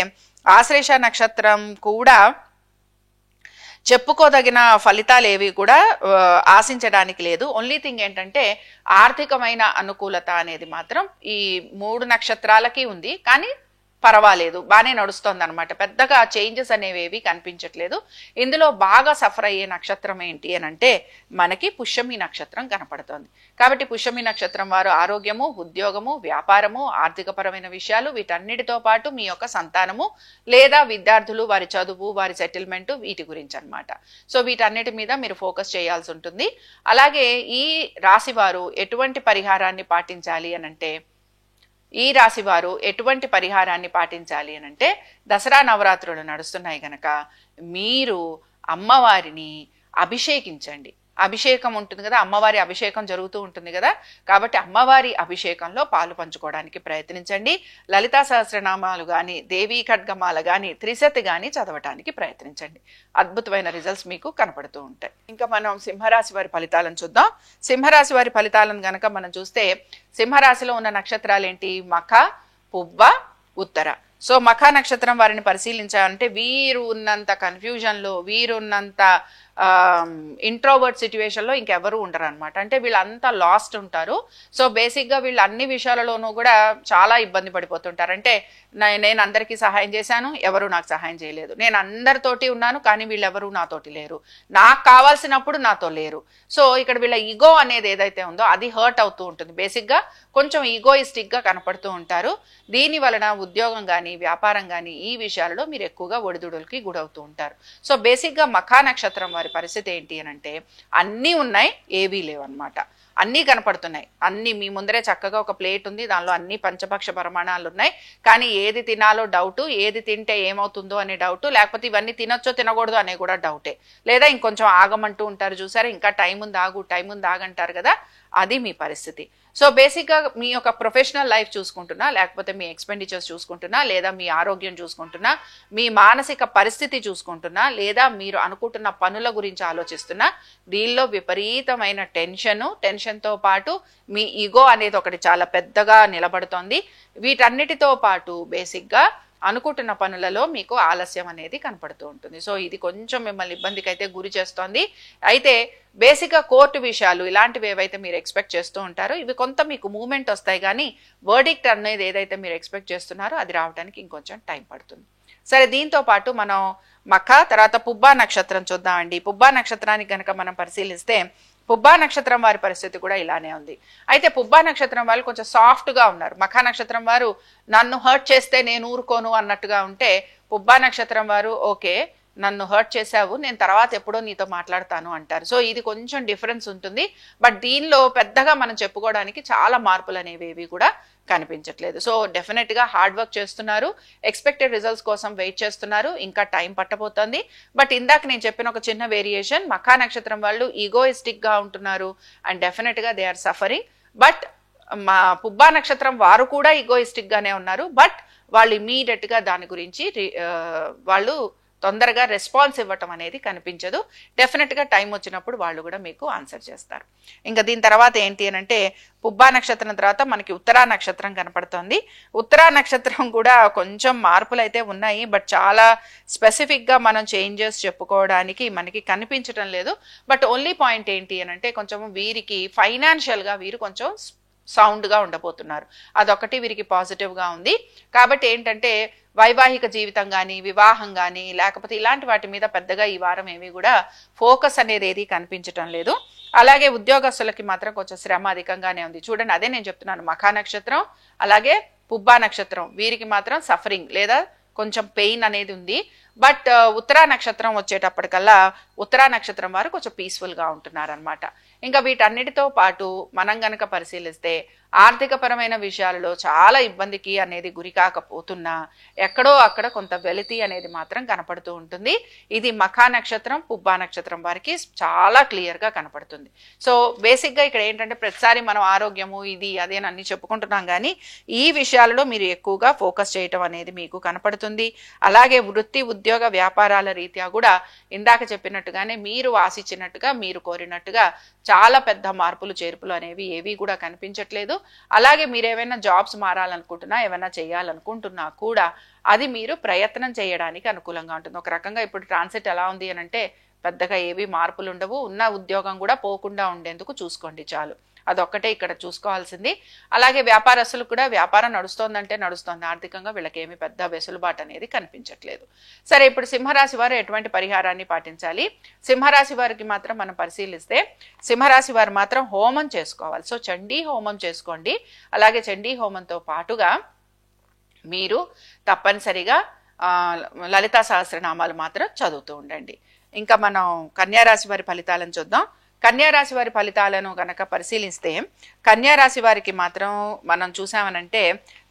ఆశ్లేష నక్షత్రం కూడా చెప్పుకోదగిన ఫలితాలు ఏవి కూడా ఆశించడానికి లేదు. ఓన్లీ థింగ్ ఏంటంటే ఆర్థికమైన అనుకూలత అనేది మాత్రం ఈ 3 నక్షత్రాలకి ఉంది, కానీ పర్వాలేదు, బాగానే నడుస్తోంది అనమాట. పెద్దగా చేంజెస్ అనేవి ఏవి కనిపించట్లేదు. ఇందులో బాగా సఫర్ అయ్యే నక్షత్రం ఏంటి అని అంటే మనకి పుష్యమి నక్షత్రం కనపడుతోంది. కాబట్టి పుష్యమి నక్షత్రం వారు ఆరోగ్యము, ఉద్యోగము, వ్యాపారము, ఆర్థికపరమైన విషయాలు, వీటన్నిటితో పాటు మీ యొక్క సంతానము లేదా విద్యార్థులు, వారి చదువు, వారి సెటిల్మెంట్, వీటి గురించి అనమాట. సో వీటన్నిటి మీద మీరు ఫోకస్ చేయాల్సి ఉంటుంది. అలాగే ఈ రాశి వారు ఎటువంటి పరిహారాన్ని పాటించాలి అనంటే ఈ రాశి వారు ఎటువంటి పరిహారాన్ని పాటించాలి అనంటే దసరా నవరాత్రులు నడుస్తున్నాయి గనక మీరు అమ్మవారిని అభిషేకించండి. అభిషేకం ఉంటుంది కదా, అమ్మవారి అభిషేకం జరుగుతూ ఉంటుంది కదా, కాబట్టి అమ్మవారి అభిషేకంలో పాలు పంచుకోవడానికి ప్రయత్నించండి. లలితా సహస్రనామాలు కానీ, దేవీ ఖడ్గమాల కానీ, త్రిశతి కానీ చదవటానికి ప్రయత్నించండి. అద్భుతమైన రిజల్ట్స్ మీకు కనపడుతూ ఉంటాయి. ఇంకా మనం సింహరాశి వారి ఫలితాలను చూద్దాం. సింహరాశి వారి ఫలితాలను గనక మనం చూస్తే సింహరాశిలో ఉన్న నక్షత్రాలు ఏంటి? మఖ, పుబ్బ, ఉత్తర. సో మఖ నక్షత్రం వారిని పరిశీలించాలంటే వీరు ఉన్నంత కన్ఫ్యూజన్లో, వీరున్నంత ఇంట్రోవర్ట్ సిచ్యువేషన్లో ఇంకెవరు ఉండరు అనమాట. అంటే వీళ్ళంతా లాస్ట్ ఉంటారు. సో బేసిక్గా వీళ్ళు అన్ని విషయాలలోనూ కూడా చాలా ఇబ్బంది పడిపోతుంటారు. అంటే నేను అందరికీ సహాయం చేశాను, ఎవరు నాకు సహాయం చేయలేదు, నేను అందరితోటి ఉన్నాను కానీ వీళ్ళెవరూ నాతోటి లేరు, నాకు కావాల్సినప్పుడు నాతో లేరు. సో ఇక్కడ వీళ్ళ ఈగో అనేది ఏదైతే ఉందో అది హర్ట్ అవుతూ ఉంటుంది. బేసిక్గా కొంచెం ఈగోయిస్టిక్గా కనపడుతూ ఉంటారు. దీని వలన ఉద్యోగం కానీ, వ్యాపారం కానీ, ఈ విషయాలలో మీరు ఎక్కువగా ఒడిదుడులకి గురవుతూ ఉంటారు. సో బేసిక్గా మఖా నక్షత్రం వారి పరిస్థితి ఏంటి అని అంటే అన్నీ ఉన్నాయి, ఏవీ లేవన్నమాట. అన్నీ కనపడుతున్నాయి, అన్నీ మీ ముందరే చక్కగా ఒక ప్లేట్ ఉంది, దానిలో అన్ని పంచభక్ష పరిమాణాలు ఉన్నాయి, కానీ ఏది తినాలో డౌటు, ఏది తింటే ఏమవుతుందో అనే డౌటు, లేకపోతే ఇవన్నీ తినొచ్చో తినకూడదు అనే కూడా డౌటే, లేదా ఇంకొంచెం ఆగమంటూ ఉంటారు చూసారా, ఇంకా టైం ఉంది ఆగు, టైం ఉంది ఆగంటారు కదా, అది మీ పరిస్థితి. సో బేసిక్గా మీ యొక్క ప్రొఫెషనల్ లైఫ్ చూసుకుంటున్నా, లేకపోతే మీ ఎక్స్పెండిచర్స్ చూసుకుంటున్నా, లేదా మీ ఆరోగ్యం చూసుకుంటున్నా, మీ మానసిక పరిస్థితి చూసుకుంటున్నా, లేదా మీరు అనుకుంటున్న పనుల గురించి ఆలోచిస్తున్నా, దీనిలో విపరీతమైన టెన్షన్తో పాటు మీ ఈగో అనేది ఒకటి చాలా పెద్దగా నిలబడుతోంది. వీటన్నిటితో పాటు బేసిక్గా అనుకుంటున్న పనులలో మీకు ఆలస్యం అనేది కనపడుతూ ఉంటుంది. సో ఇది కొంచెం మిమ్మల్ని ఇబ్బందికి అయితే గురి చేస్తోంది. అయితే బేసిక్గా కోర్టు విషయాలు ఇలాంటివి ఏవైతే మీరు ఎక్స్పెక్ట్ చేస్తూ ఉంటారో ఇవి కొంత మీకు మూమెంట్ వస్తాయి, కానీ వర్డిక్ట్ అనేది ఏదైతే మీరు ఎక్స్పెక్ట్ చేస్తున్నారో అది రావడానికి ఇంకొంచెం టైం పడుతుంది. సరే, దీంతో పాటు మనం మఖ తర్వాత పుబ్బా నక్షత్రం చూద్దామండి. పుబ్బా నక్షత్రానికి కనుక మనం పరిశీలిస్తే పుబ్బా నక్షత్రం వారి పరిస్థితి కూడా ఇలానే ఉంది. అయితే పుబ్బా నక్షత్రం వాళ్ళు కొంచెం సాఫ్ట్గా ఉన్నారు. మఖా నక్షత్రం వారు నన్ను హర్ట్ చేస్తే నేను ఊరుకోను అన్నట్టుగా ఉంటే, పుబ్బా నక్షత్రం వారు ఓకే నన్ను హర్ట్ చేశావు, నేను తర్వాత ఎప్పుడో నీతో మాట్లాడతాను అంటారు. సో ఇది కొంచెం డిఫరెన్స్ ఉంటుంది. బట్ దీనిలో పెద్దగా మనం చెప్పుకోవడానికి చాలా మార్పులు అనేవి కూడా కనిపించట్లేదు. సో డెఫినెట్గా హార్డ్ వర్క్ చేస్తున్నారు, ఎక్స్పెక్టెడ్ రిజల్ట్స్ కోసం వెయిట్ చేస్తున్నారు, ఇంకా టైం పట్టబోతోంది. బట్ ఇందాక నేను చెప్పిన ఒక చిన్న వేరియేషన్, మఖా నక్షత్రం వాళ్ళు ఈగోయిస్టిక్గా ఉంటున్నారు అండ్ డెఫినెట్గా దే ఆర్ సఫరింగ్. బట్ మా పుబ్బా నక్షత్రం వారు కూడా ఈగోయిస్టిక్గానే ఉన్నారు. బట్ వాళ్ళు ఇమీడియట్గా దాని గురించి వాళ్ళు తొందరగా రెస్పాన్స్ ఇవ్వటం అనేది కనిపించదు. డెఫినెట్గా టైం వచ్చినప్పుడు వాళ్ళు కూడా మీకు ఆన్సర్ చేస్తారు. ఇంకా దీని తర్వాత ఏంటి అని అంటే, పుబ్బా నక్షత్రం తర్వాత మనకి ఉత్తరా నక్షత్రం కనపడుతోంది. ఉత్తరా నక్షత్రం కూడా కొంచెం మార్పులు అయితే ఉన్నాయి, బట్ చాలా స్పెసిఫిక్గా మనం చేంజెస్ చెప్పుకోవడానికి మనకి కనిపించడం లేదు. బట్ ఓన్లీ పాయింట్ ఏంటి అని అంటే, కొంచెం వీరికి ఫైనాన్షియల్గా వీరు కొంచెం సౌండ్గా ఉండబోతున్నారు. అదొకటి వీరికి పాజిటివ్గా ఉంది. కాబట్టి ఏంటంటే వైవాహిక జీవితం కానీ వివాహం కానీ లేకపోతే ఇలాంటి వాటి మీద పెద్దగా ఈ వారం ఏమీ కూడా ఫోకస్ అనేది ఏది కనిపించటం లేదు. అలాగే ఉద్యోగస్తులకి మాత్రం కొంచెం శ్రమ అధికంగానే ఉంది. చూడండి, అదే నేను చెప్తున్నాను, మఖా నక్షత్రం అలాగే పుబ్బా నక్షత్రం వీరికి మాత్రం సఫరింగ్ లేదా కొంచెం పెయిన్ అనేది ఉంది. బట్ ఉత్తరా నక్షత్రం వచ్చేటప్పటికల్లా ఉత్తరా నక్షత్రం వారు కొంచెం పీస్ఫుల్గా ఉంటున్నారనమాట. ఇంకా వీటన్నిటితో పాటు మనం గనక పరిశీలిస్తే ఆర్థిక పరమైన విషయాలలో చాలా ఇబ్బందికి అనేది గురి కాకపోతున్నా ఎక్కడో అక్కడ కొంత వెలితి అనేది మాత్రం కనపడుతూ ఉంటుంది. ఇది మఖా నక్షత్రం పుబ్బా నక్షత్రం వారికి చాలా క్లియర్గా కనపడుతుంది. సో బేసిక్గా ఇక్కడ ఏంటంటే ప్రతిసారి మనం ఆరోగ్యము ఇది అదేని అన్ని చెప్పుకుంటున్నాం, కానీ ఈ విషయాలలో మీరు ఎక్కువగా ఫోకస్ చేయటం అనేది మీకు కనపడుతుంది. అలాగే వృత్తి ఉద్యోగ వ్యాపారాల రీత్యా కూడా ఇందాక చెప్పినట్టుగానే మీరు ఆశించినట్టుగా మీరు కోరినట్టుగా చాలా పెద్ద మార్పులు చేర్పులు అనేవి ఏవి కూడా కనిపించట్లేదు. అలాగే మీరు ఏమైనా జాబ్స్ మారాలనుకుంటున్నా ఏమైనా చేయాలనుకుంటున్నా కూడా అది మీరు ప్రయత్నం చేయడానికి అనుకూలంగా ఉంటుంది. ఒక రకంగా ఇప్పుడు ట్రాన్సిట్ ఎలా ఉంది అని అంటే పెద్దగా ఏవి మార్పులు ఉండవు. ఉన్న ఉద్యోగం కూడా పోకుండా ఉండేందుకు చూసుకోండి చాలు. అదొక్కటే ఇక్కడ చూసుకోవాల్సింది. అలాగే వ్యాపారస్తులు కూడా వ్యాపారం నడుస్తోందంటే నడుస్తోంది, ఆర్థికంగా వీళ్ళకి ఏమి పెద్ద వెసులుబాటు అనేది కనిపించట్లేదు. సరే, ఇప్పుడు సింహరాశి వారు ఎటువంటి పరిహారాన్ని పాటించాలి? సింహరాశి వారికి మాత్రం మనం పరిశీలిస్తే సింహరాశి వారు మాత్రం హోమం చేసుకోవాలి. సో చండీ హోమం చేసుకోండి. అలాగే చండీ హోమంతో పాటుగా మీరు తప్పనిసరిగా లలితా సహస్రనామాలు మాత్రం చదువుతూ ఉండండి. ఇంకా మనం కన్యారాశి వారి ఫలితాలను చూద్దాం. కన్యారాశి వారి ఫలితాలను గనక పరిశీలిస్తే కన్యారాశి వారికి మాత్రం మనం చూసామనంటే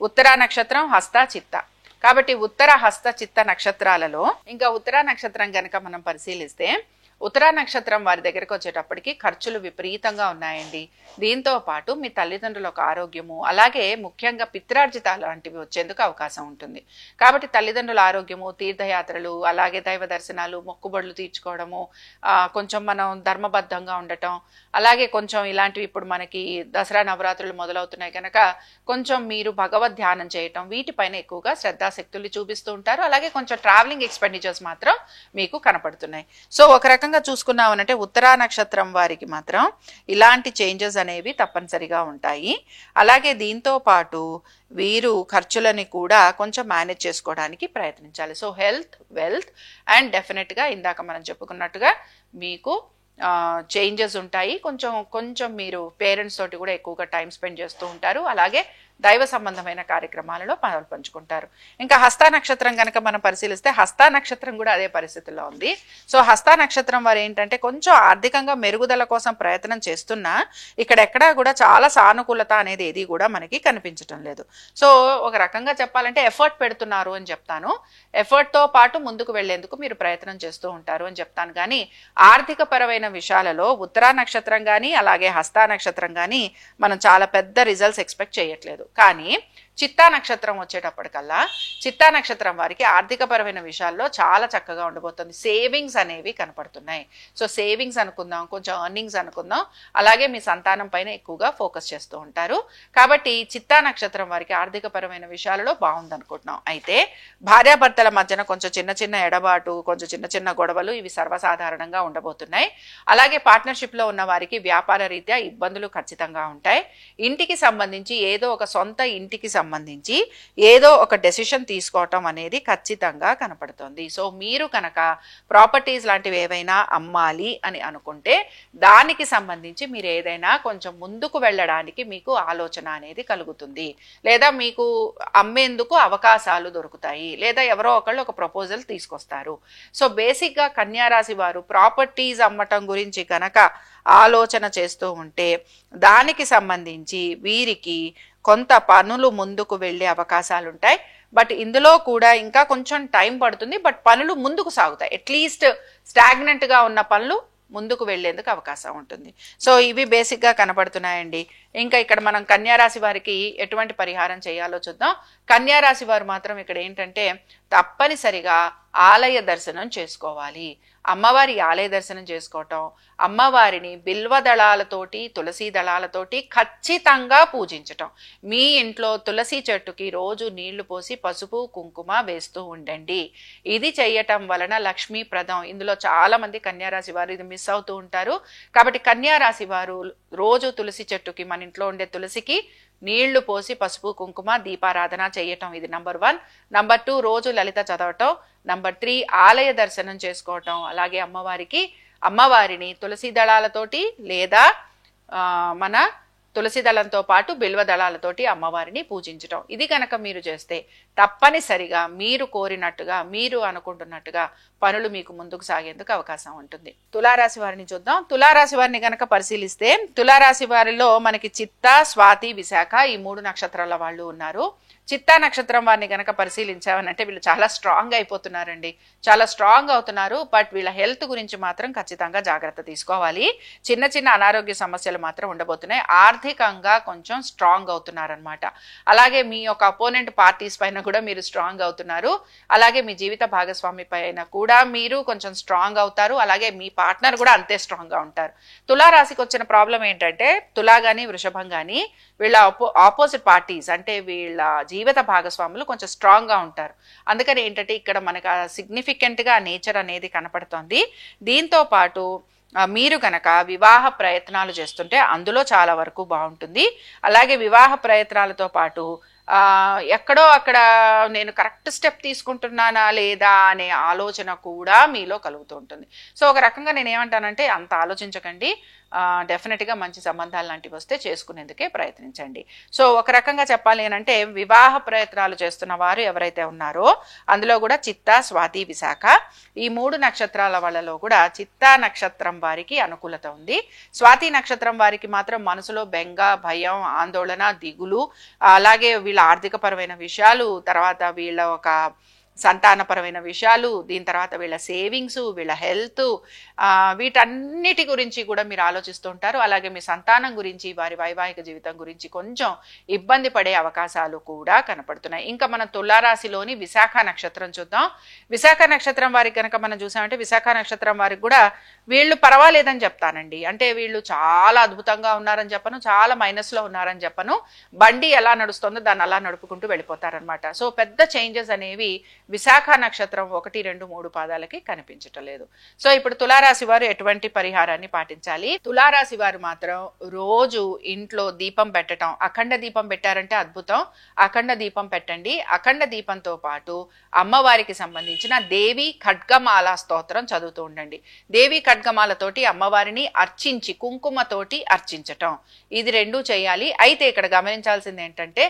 ఉత్తరా నక్షత్రం హస్త చిత్త, కాబట్టి ఉత్తర హస్త చిత్త నక్షత్రాలలో ఇంకా ఉత్తరా నక్షత్రం గనక మనం పరిశీలిస్తే ఉత్తరా నక్షత్రం వారి దగ్గరకు వచ్చేటప్పటికి ఖర్చులు విపరీతంగా ఉన్నాయండి. దీంతో పాటు మీ తల్లిదండ్రుల ఒక ఆరోగ్యము అలాగే ముఖ్యంగా పిత్రార్జిత లాంటివి వచ్చేందుకు అవకాశం ఉంటుంది. కాబట్టి తల్లిదండ్రుల ఆరోగ్యము, తీర్థయాత్రలు, అలాగే దైవ దర్శనాలు, మొక్కుబడులు తీర్చుకోవడము, కొంచెం మనం ధర్మబద్ధంగా ఉండటం, అలాగే కొంచెం ఇలాంటివి ఇప్పుడు మనకి దసరా నవరాత్రులు మొదలవుతున్నాయి కనుక కొంచెం మీరు భగవద్ ధ్యానం చేయటం వీటిపైన ఎక్కువగా శ్రద్ధాశక్తులు చూపిస్తూ ఉంటారు. అలాగే కొంచెం ట్రావెలింగ్ ఎక్స్పెండిచర్స్ మాత్రం మీకు కనపడుతున్నాయి. సో ఒక రకంగా చూసుకున్నామనంటే ఉత్తరా నక్షత్రం వారికి మాత్రం ఇలాంటి చేంజెస్ అనేవి తప్పనిసరిగా ఉంటాయి. అలాగే దీంతో పాటు వీరు ఖర్చులని కూడా కొంచెం మేనేజ్ చేసుకోవడానికి ప్రయత్నించాలి. సో హెల్త్, వెల్త్ అండ్ డెఫినెట్గా ఇందాక మనం చెప్పుకున్నట్టుగా మీకు చేంజెస్ ఉంటాయి. కొంచెం మీరు పేరెంట్స్ తోటి కూడా ఎక్కువగా టైం స్పెండ్ చేస్తూ ఉంటారు. అలాగే దైవ సంబంధమైన కార్యక్రమాలలో పాలు పంచుకుంటారు. ఇంకా హస్త నక్షత్రం కనుక మనం పరిశీలిస్తే హస్త నక్షత్రం కూడా అదే పరిస్థితిలో ఉంది. సో హస్త నక్షత్రం వారు ఏంటంటే కొంచెం ఆర్థికంగా మెరుగుదల కోసం ప్రయత్నం చేస్తున్నా ఇక్కడ ఎక్కడా కూడా చాలా సానుకూలత అనేది ఏది కూడా మనకి కనిపించటం లేదు. సో ఒక రకంగా చెప్పాలంటే ఎఫర్ట్ పెడుతున్నారు అని చెప్తాను. ఎఫర్ట్తో పాటు ముందుకు వెళ్లేందుకు మీరు ప్రయత్నం చేస్తూ ఉంటారు అని చెప్తాను. కానీ ఆర్థిక పరమైన విషయాలలో ఉత్తరా నక్షత్రం కానీ అలాగే హస్త నక్షత్రం కానీ మనం చాలా పెద్ద రిజల్ట్స్ ఎక్స్పెక్ట్ చేయట్లేదు. కానీ చిత్తా నక్షత్రం వచ్చేటప్పటికల్లా చిత్తా నక్షత్రం వారికి ఆర్థికపరమైన విషయాల్లో చాలా చక్కగా ఉండబోతుంది. సేవింగ్స్ అనేవి కనపడుతున్నాయి. సో సేవింగ్స్ అనుకుందాం, కొంచెం ఎర్నింగ్స్ అనుకుందాం, అలాగే మీ సంతానం పైన ఎక్కువగా ఫోకస్ చేస్తూ ఉంటారు. కాబట్టి చిత్తా నక్షత్రం వారికి ఆర్థికపరమైన విషయాలలో బాగుంది అనుకుంటున్నాం. అయితే భార్యాభర్తల మధ్యన కొంచెం చిన్న చిన్న ఎడబాటు, కొంచెం చిన్న చిన్న గొడవలు ఇవి సర్వసాధారణంగా ఉండబోతున్నాయి. అలాగే పార్ట్నర్షిప్ లో ఉన్న వారికి వ్యాపార రీత్యా ఇబ్బందులు ఖచ్చితంగా ఉంటాయి. ఇంటికి సంబంధించి ఏదో ఒక సొంత ఇంటికి సంబంధించి ఏదో ఒక డెసిషన్ తీసుకోవటం అనేది ఖచ్చితంగా కనపడుతుంది. సో మీరు కనుక ప్రాపర్టీస్ లాంటివి ఏవైనా అమ్మాలి అని అనుకుంటే దానికి సంబంధించి మీరు ఏదైనా కొంచెం ముందుకు వెళ్ళడానికి మీకు ఆలోచన అనేది కలుగుతుంది, లేదా మీకు అమ్మేందుకు అవకాశాలు దొరుకుతాయి, లేదా ఎవరో ఒకళ్ళు ఒక ప్రపోజల్ తీసుకొస్తారు. సో బేసిక్ గా కన్యా రాశి వారు ప్రాపర్టీస్ అమ్మటం గురించి కనుక ఆలోచన చేస్తూ ఉంటే దానికి సంబంధించి వీరికి కొంత పనులు ముందుకు వెళ్ళే అవకాశాలు ఉంటాయి. బట్ ఇందులో కూడా ఇంకా కొంచెం టైం పడుతుంది, బట్ పనులు ముందుకు సాగుతాయి. అట్లీస్ట్ స్టాగ్నెంట్ గా ఉన్న పనులు ముందుకు వెళ్లేందుకు అవకాశం ఉంటుంది. సో ఇవి బేసిక్ గా కనపడుతున్నాయండి. ఇంకా ఇక్కడ మనం కన్యా రాశి వారికి ఎటువంటి పరిహారం చేయాలో చూద్దాం. కన్యా రాశి వారు మాత్రం ఇక్కడ ఏంటంటే తప్పనిసరిగా ఆలయ దర్శనం చేసుకోవాలి. అమ్మవారి ఆలయ దర్శనం చేసుకోవటం, అమ్మవారిని బిల్వ దళాలతోటి తులసి దళాలతోటి ఖచ్చితంగా పూజించటం. మీ ఇంట్లో తులసి చెట్టుకి రోజు నీళ్లు పోసి పసుపు కుంకుమ వేస్తూ ఉండండి. ఇది చెయ్యటం వలన లక్ష్మీప్రదం. ఇందులో చాలా మంది కన్యారాశి వారు ఇది మిస్ అవుతూ ఉంటారు. కాబట్టి కన్యారాశి వారు రోజు తులసి చెట్టుకి, మన ఇంట్లో ఉండే తులసికి నీళ్లు పోసి పసుపు కుంకుమ దీపారాధన చేయటం, ఇది నంబర్ 1. నంబర్ 2 రోజు లలిత చదవటం. నంబర్ 3 ఆలయ దర్శనం చేసుకోవటం. అలాగే అమ్మవారిని తులసి దళాలతోటి లేదా మన తులసి దళంతో పాటు బిల్వ దళాలతోటి అమ్మవారిని పూజించటం. ఇది కనుక మీరు చేస్తే తప్పనిసరిగా మీరు కోరినట్టుగా, మీరు అనుకుంటున్నట్టుగా పనులు మీకు ముందుకు సాగేందుకు అవకాశం ఉంటుంది. తులారాశి వారిని చూద్దాం. తులారాశి వారిని కనుక పరిశీలిస్తే తులారాశి వారిలో మనకి చిత్త, స్వాతి, విశాఖ ఈ 3 నక్షత్రాల వాళ్ళు ఉన్నారు. చిత్తా నక్షత్రం వారిని కనుక పరిశీలించామనంటే వీళ్ళు చాలా స్ట్రాంగ్ అయిపోతున్నారండి, చాలా స్ట్రాంగ్ అవుతున్నారు. బట్ వీళ్ళ హెల్త్ గురించి మాత్రం ఖచ్చితంగా జాగ్రత్త తీసుకోవాలి. చిన్న చిన్న అనారోగ్య సమస్యలు మాత్రం ఉండబోతున్నాయి. ఆర్థికంగా కొంచెం స్ట్రాంగ్ అవుతున్నారనమాట. అలాగే మీ యొక్క అపోనెంట్ పార్టీస్ పైన కూడా మీరు స్ట్రాంగ్ అవుతున్నారు. అలాగే మీ జీవిత భాగస్వామి పైన కూడా మీరు కొంచెం స్ట్రాంగ్ అవుతారు. అలాగే మీ పార్ట్నర్ కూడా అంతే స్ట్రాంగ్ గా ఉంటారు. తులారాశికి వచ్చిన ప్రాబ్లం ఏంటంటే తులా గాని వృషభం గాని వీళ్ళ ఆపోజిట్ పార్టీస్ అంటే వీళ్ళ జీవిత భాగస్వాములు కొంచెం స్ట్రాంగ్ గా ఉంటారు. అందుకని ఏంటంటే ఇక్కడ మనకు సిగ్నిఫికెంట్ గా నేచర్ అనేది కనపడుతోంది. దీంతో పాటు మీరు కనుక వివాహ ప్రయత్నాలు చేస్తుంటే అందులో చాలా వరకు బాగుంటుంది. అలాగే వివాహ ప్రయత్నాలతో పాటు ఎక్కడో అక్కడ నేను కరెక్ట్ స్టెప్ తీసుకుంటున్నానా లేదా అనే ఆలోచన కూడా మీలో కలుగుతూ ఉంటుంది. సో ఒక రకంగా నేను ఏమంటానంటే అంత ఆలోచించకండి, డెఫినెట్ గా మంచి సంబంధాలు లాంటివి వస్తే చేసుకునేందుకే ప్రయత్నించండి. సో ఒక రకంగా చెప్పాలి అంటే వివాహ ప్రయత్నాలు చేస్తున్న వారు ఎవరైతే ఉన్నారో అందులో కూడా చిత్తా, స్వాతి, విశాఖ ఈ 3 నక్షత్రాల వాళ్ళలో కూడా చిత్తా నక్షత్రం వారికి అనుకూలత ఉంది. స్వాతి నక్షత్రం వారికి మాత్రం మనసులో బెంగ, భయం, ఆందోళన, దిగులు, అలాగే వీళ్ళ ఆర్థిక పరమైన విషయాలు, తర్వాత వీళ్ళ ఒక సంతానపరమైన విషయాలు, దీని తర్వాత వీళ్ళ సేవింగ్స్, వీళ్ళ హెల్త్, వీటన్నిటి గురించి కూడా మీరు ఆలోచిస్తూ ఉంటారు. అలాగే మీ సంతానం గురించి, వారి వైవాహిక జీవితం గురించి కొంచెం ఇబ్బంది పడే అవకాశాలు కూడా కనపడుతున్నాయి. ఇంకా మనం తులారాశిలోని విశాఖ నక్షత్రం చూద్దాం. విశాఖ నక్షత్రం వారికి కనుక మనం చూసామంటే విశాఖ నక్షత్రం వారికి కూడా వీళ్ళు పర్వాలేదని చెప్తానండి. అంటే వీళ్ళు చాలా అద్భుతంగా ఉన్నారని చెప్పను, చాలా మైనస్ లో ఉన్నారని చెప్పను. బండి ఎలా నడుస్తుందో దాన్ని అలా నడుపుకుంటూ వెళ్ళిపోతారనమాట. సో పెద్ద చేంజెస్ అనేవి విశాఖ నక్షత్రం 1, 2, 3 పాదాలకి కనిపించటం లేదు. సో ఇప్పుడు తులారాశి వారు ఎటువంటి పరిహారాన్ని పాటించాలి? తులారాశి వారు మాత్రం రోజు ఇంట్లో దీపం పెట్టడం, అఖండ దీపం పెట్టారంటే అద్భుతం, అఖండ దీపం పెట్టండి. అఖండ దీపంతో పాటు అమ్మవారికి సంబంధించిన దేవి ఖడ్గమాల స్తోత్రం చదువుతూ ఉండండి. దేవి ఖడ్గమాలతోటి అమ్మవారిని అర్చించి కుంకుమతోటి అర్చించటం, ఇది 2 చేయాలి. అయితే ఇక్కడ గమనించాల్సింది ఏంటంటే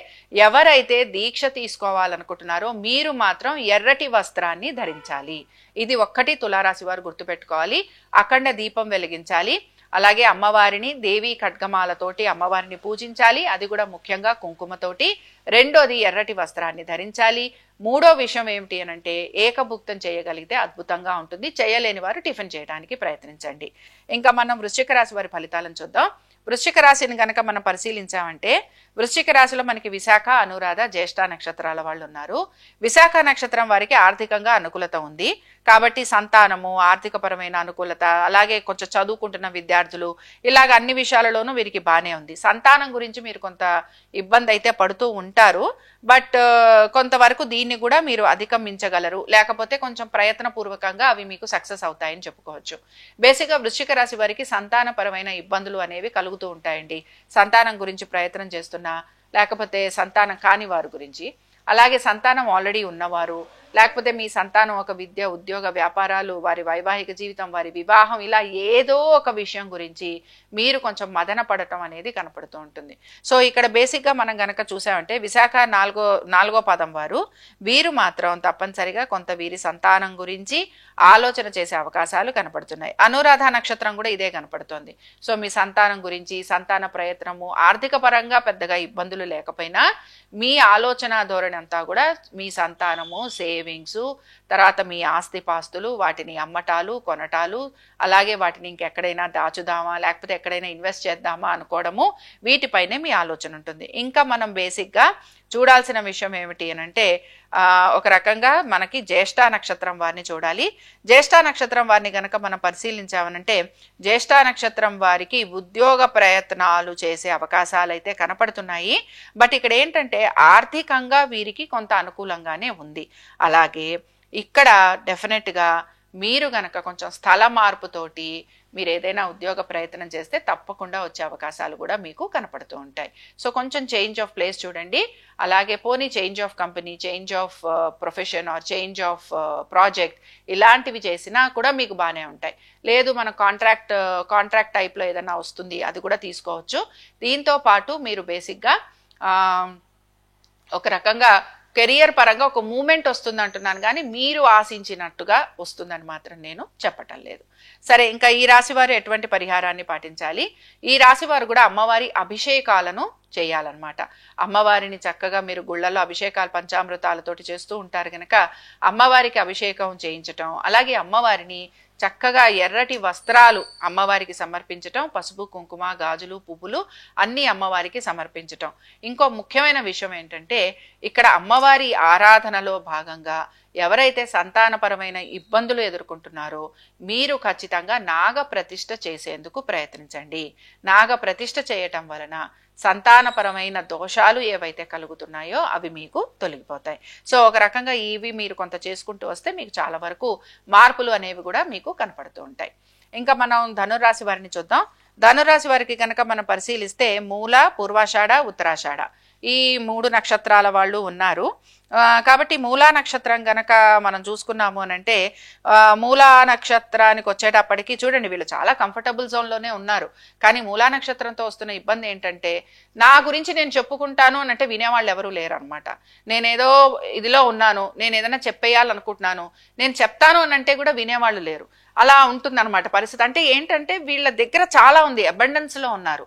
ఎవరైతే దీక్ష తీసుకోవాలనుకుంటున్నారో మీరు మాత్రం ఎర్రటి వస్త్రాన్ని ధరించాలి. ఇది ఒక్కటి తులారాశి వారు గుర్తుపెట్టుకోవాలి. అఖండ దీపం వెలిగించాలి. అలాగే అమ్మవారిని దేవి ఖడ్గమాలతోటి అమ్మవారిని పూజించాలి, అది కూడా ముఖ్యంగా కుంకుమతోటి. రెండోది ఎర్రటి వస్త్రాన్ని ధరించాలి. మూడో విషయం ఏమిటి అనంటే ఏకభుక్తం చేయగలిగితే అద్భుతంగా ఉంటుంది. చేయలేని వారు టిఫిన్ చేయడానికి ప్రయత్నించండి. ఇంకా మనం వృశ్చిక రాశి వారి ఫలితాలను చూద్దాం. వృశ్చిక రాశిని గనక మనం పరిశీలించామంటే వృశ్చిక రాశిలో మనకి విశాఖ, అనురాధ, జ్యేష్ఠ నక్షత్రాల వాళ్ళు ఉన్నారు. విశాఖ నక్షత్రం వారికి ఆర్థికంగా అనుకూలత ఉంది కాబట్టి సంతానము, ఆర్థిక పరమైన అనుకూలత, అలాగే కొంచెం చదువుకుంటున్న విద్యార్థులు, ఇలాగ అన్ని విషయాలలోనూ వీరికి బాగానే ఉంది. సంతానం గురించి మీరు కొంత ఇబ్బంది అయితే పడుతూ ఉంటారు, బట్ కొంతవరకు దీన్ని కూడా మీరు అధిగమించగలరు, లేకపోతే కొంచెం ప్రయత్నపూర్వకంగా అవి మీకు సక్సెస్ అవుతాయని చెప్పుకోవచ్చు. బేసిక్గా వృశ్చిక రాశి వారికి సంతానపరమైన ఇబ్బందులు అనేవి కలుగుతూ ఉంటాయండి. సంతానం గురించి ప్రయత్నం చేస్తున్నా, లేకపోతే సంతానం కాని వారి గురించి, అలాగే సంతానం ఆల్రెడీ ఉన్నవారు, లేకపోతే మీ సంతానం ఒక విద్య, ఉద్యోగ, వ్యాపారాలు, వారి వైవాహిక జీవితం, వారి వివాహం, ఇలా ఏదో ఒక విషయం గురించి మీరు కొంచెం మదన పడటం అనేది కనపడుతూ ఉంటుంది. సో ఇక్కడ బేసిక్గా మనం గనక చూసామంటే విశాఖ నాలుగో పదం వారు, వీరు మాత్రం తప్పనిసరిగా కొంత వీరి సంతానం గురించి ఆలోచన చేసే అవకాశాలు కనపడుతున్నాయి. అనురాధ నక్షత్రం కూడా ఇదే కనపడుతోంది. సో మీ సంతానం గురించి, సంతాన ప్రయత్నము, ఆర్థిక పరంగా పెద్దగా ఇబ్బందులు లేకపోయినా మీ ఆలోచన ధోరణి అంతా కూడా మీ సంతానము, సేవింగ్స్, తర్వాత మీ ఆస్తిపాస్తులు, వాటిని అమ్మటాలు, కొనటాలు, అలాగే వాటిని ఇంకెక్కడైనా దాచుదామా, లేకపోతే ఎక్కడైనా ఇన్వెస్ట్ చేద్దామా అనుకోవడము, వీటిపైనే మీ ఆలోచన ఉంటుంది. ఇంకా మనం బేసిక్గా చూడాల్సిన విషయం ఏమిటి అనంటే ఒక రకంగా మనకి జ్యేష్ఠ నక్షత్రం వారిని చూడాలి. జ్యేష్ఠ నక్షత్రం వారిని గనక మనం పరిశీలించామనంటే జ్యేష్ఠ నక్షత్రం వారికి ఉద్యోగ ప్రయత్నాలు చేసే అవకాశాలు అయితే కనపడుతున్నాయి. బట్ ఇక్కడ ఏంటంటే ఆర్థికంగా వీరికి కొంత అనుకూలంగానే ఉంది. అలాగే ఇక్కడ డెఫినెట్గా మీరు గనక కొంచెం స్థల మార్పుతోటి మీరు ఏదైనా ఉద్యోగ ప్రయత్నం చేస్తే తప్పకుండా వచ్చే అవకాశాలు కూడా మీకు కనపడుతూ ఉంటాయి. సో కొంచెం చేంజ్ ఆఫ్ ప్లేస్ చూడండి. అలాగే పోనీ change of company, change of profession or change of project, ఇలాంటివి చేసినా కూడా మీకు బాగానే ఉంటాయి. లేదు మన కాంట్రాక్ట్ టైప్లో ఏదైనా వస్తుంది, అది కూడా తీసుకోవచ్చు. దీంతో పాటు మీరు బేసిక్గా ఒక రకంగా కెరియర్ పరంగా ఒక మూమెంట్ వస్తుంది అంటున్నాను, కానీ మీరు ఆశించినట్టుగా వస్తుందని మాత్రం నేను చెప్పటం లేదు. సరే, ఇంకా ఈ రాశి వారు ఎటువంటి పరిహారాన్ని పాటించాలి? ఈ రాశి వారు కూడా అమ్మవారి అభిషేకాలను చేయాలన్నమాట. అమ్మవారిని చక్కగా మీరు గుళ్ళల్లో అభిషేకాలు పంచామృతాలతోటి చేస్తూ ఉంటారు కనుక అమ్మవారికి అభిషేకం చేయించటం, అలాగే అమ్మవారిని చక్కగా ఎర్రటి వస్త్రాలు అమ్మవారికి సమర్పించటం, పసుపు, కుంకుమ, గాజులు, పువ్వులు అన్ని అమ్మవారికి సమర్పించటం. ఇంకో ముఖ్యమైన విషయం ఏంటంటే ఇక్కడ అమ్మవారి ఆరాధనలో భాగంగా ఎవరైతే సంతానపరమైన ఇబ్బందులు ఎదుర్కొంటున్నారో మీరు ఖచ్చితంగా నాగ ప్రతిష్ఠ చేసేందుకు ప్రయత్నించండి. నాగ ప్రతిష్ఠ చేయటం వలన సంతానపరమైన దోషాలు ఏవైతే కలుగుతున్నాయో అవి మీకు తొలగిపోతాయి. సో ఒక రకంగా ఇవి మీరు కొంత చేసుకుంటూ వస్తే మీకు చాలా వరకు మార్పులు అనేవి కూడా మీకు కనపడుతూ ఉంటాయి. ఇంకా మనం ధనురాశి వారిని చూద్దాం. ధనురాశి వారికి కనుక మనం పరిశీలిస్తే మూల, పూర్వాషాఢ, ఉత్తరాషాఢ ఈ 3 నక్షత్రాల వాళ్ళు ఉన్నారు. కాబట్టి మూలా నక్షత్రం గనక మనం చూసుకున్నాము అని అంటే మూలా నక్షత్రానికి వచ్చేటప్పటికి చూడండి వీళ్ళు చాలా కంఫర్టబుల్ జోన్లోనే ఉన్నారు. కానీ మూలా నక్షత్రంతో వస్తున్న ఇబ్బంది ఏంటంటే నా గురించి నేను చెప్పుకుంటాను అని అంటే వినేవాళ్ళు ఎవరూ లేరు అనమాట. నేనేదో ఇదిలో ఉన్నాను, నేను ఏదైనా చెప్పేయాలనుకుంటున్నాను, నేను చెప్తాను అని అంటే కూడా వినేవాళ్ళు లేరు. అలా ఉంటుందన్నమాట పరిస్థితి. అంటే ఏంటంటే వీళ్ళ దగ్గర చాలా ఉంది, అబండెన్స్లో ఉన్నారు.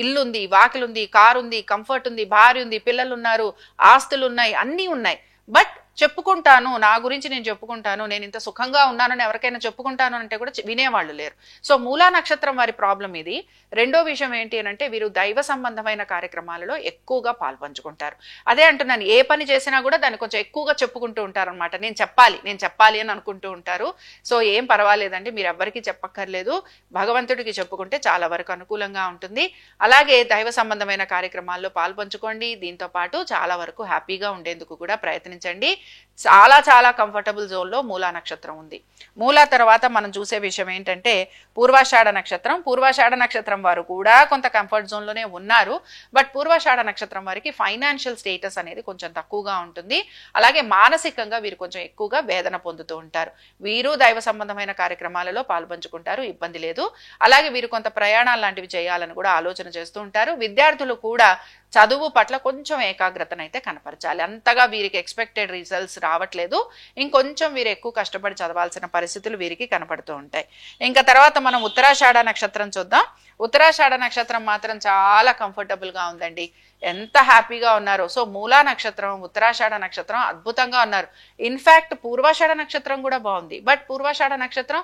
ఇల్లు ఉంది, వాకిలు ఉంది, కారు ఉంది, కంఫర్ట్ ఉంది, భార్య ఉంది, పిల్లలు ఉన్నారు, ఆస్తులు ఉన్నాయి, అన్నీ ఉన్నాయి. బట్ చెప్పుకుంటాను, నా గురించి నేను చెప్పుకుంటాను, నేను ఇంత సుఖంగా ఉన్నానని ఎవరికైనా చెప్పుకుంటాను అంటే కూడా వినేవాళ్ళు లేరు. సో మూలా నక్షత్రం వారి ప్రాబ్లం ఇది. రెండో విషయం ఏంటి అని అంటే వీరు దైవ సంబంధమైన కార్యక్రమాలలో ఎక్కువగా పాల్పంచుకుంటారు. అదే అంటున్నాను, ఏ పని చేసినా కూడా దాన్ని కొంచెం ఎక్కువగా చెప్పుకుంటూ ఉంటారు అనమాట. నేను చెప్పాలి అని అనుకుంటూ ఉంటారు. సో ఏం పర్వాలేదండి, మీరు ఎవ్వరికి చెప్పక్కర్లేదు, భగవంతుడికి చెప్పుకుంటే చాలా వరకు అనుకూలంగా ఉంటుంది. అలాగే దైవ సంబంధమైన కార్యక్రమాల్లో పాల్పంచుకోండి. దీంతో పాటు చాలా వరకు హ్యాపీగా ఉండేందుకు కూడా ప్రయత్నించండి. చాలా చాలా కంఫర్టబుల్ జోన్లో మూలా నక్షత్రం ఉంది. మూలా తర్వాత మనం చూసే విషయం ఏంటంటే పూర్వాషాఢ నక్షత్రం. పూర్వాషాఢ నక్షత్రం వారు కూడా కొంత కంఫర్ట్ జోన్లోనే ఉన్నారు. బట్ పూర్వాషాఢ నక్షత్రం వారికి ఫైనాన్షియల్ స్టేటస్ అనేది కొంచెం తక్కువగా ఉంటుంది. అలాగే మానసికంగా వీరు కొంచెం ఎక్కువగా వేదన పొందుతూ ఉంటారు. వీరు దైవ సంబంధమైన కార్యక్రమాలలో పాల్పంచుకుంటారు, ఇబ్బంది లేదు. అలాగే వీరు కొంత ప్రయాణాలు లాంటివి చేయాలని కూడా ఆలోచన చేస్తూ ఉంటారు. విద్యార్థులు కూడా చదువు పట్ల కొంచెం ఏకాగ్రతనైతే కనపరచాలి. అంతగా వీరికి ఎక్స్పెక్టెడ్ రిజల్ట్స్ రావట్లేదు. ఇంకొంచెం వీరు ఎక్కువ కష్టపడి చదవాల్సిన పరిస్థితులు వీరికి కనపడుతూ ఉంటాయి. ఇంకా తర్వాత మనం ఉత్తరాషాఢ నక్షత్రం చూద్దాం. ఉత్తరాషాఢ నక్షత్రం మాత్రం చాలా కంఫర్టబుల్ గా ఉందండి, ఎంత హ్యాపీగా ఉన్నారు. సో మూలా నక్షత్రం, ఉత్తరాషాఢ నక్షత్రం అద్భుతంగా ఉన్నారు. ఇన్ఫాక్ట్ పూర్వాషాఢ నక్షత్రం కూడా బాగుంది, బట్ పూర్వాషాఢ నక్షత్రం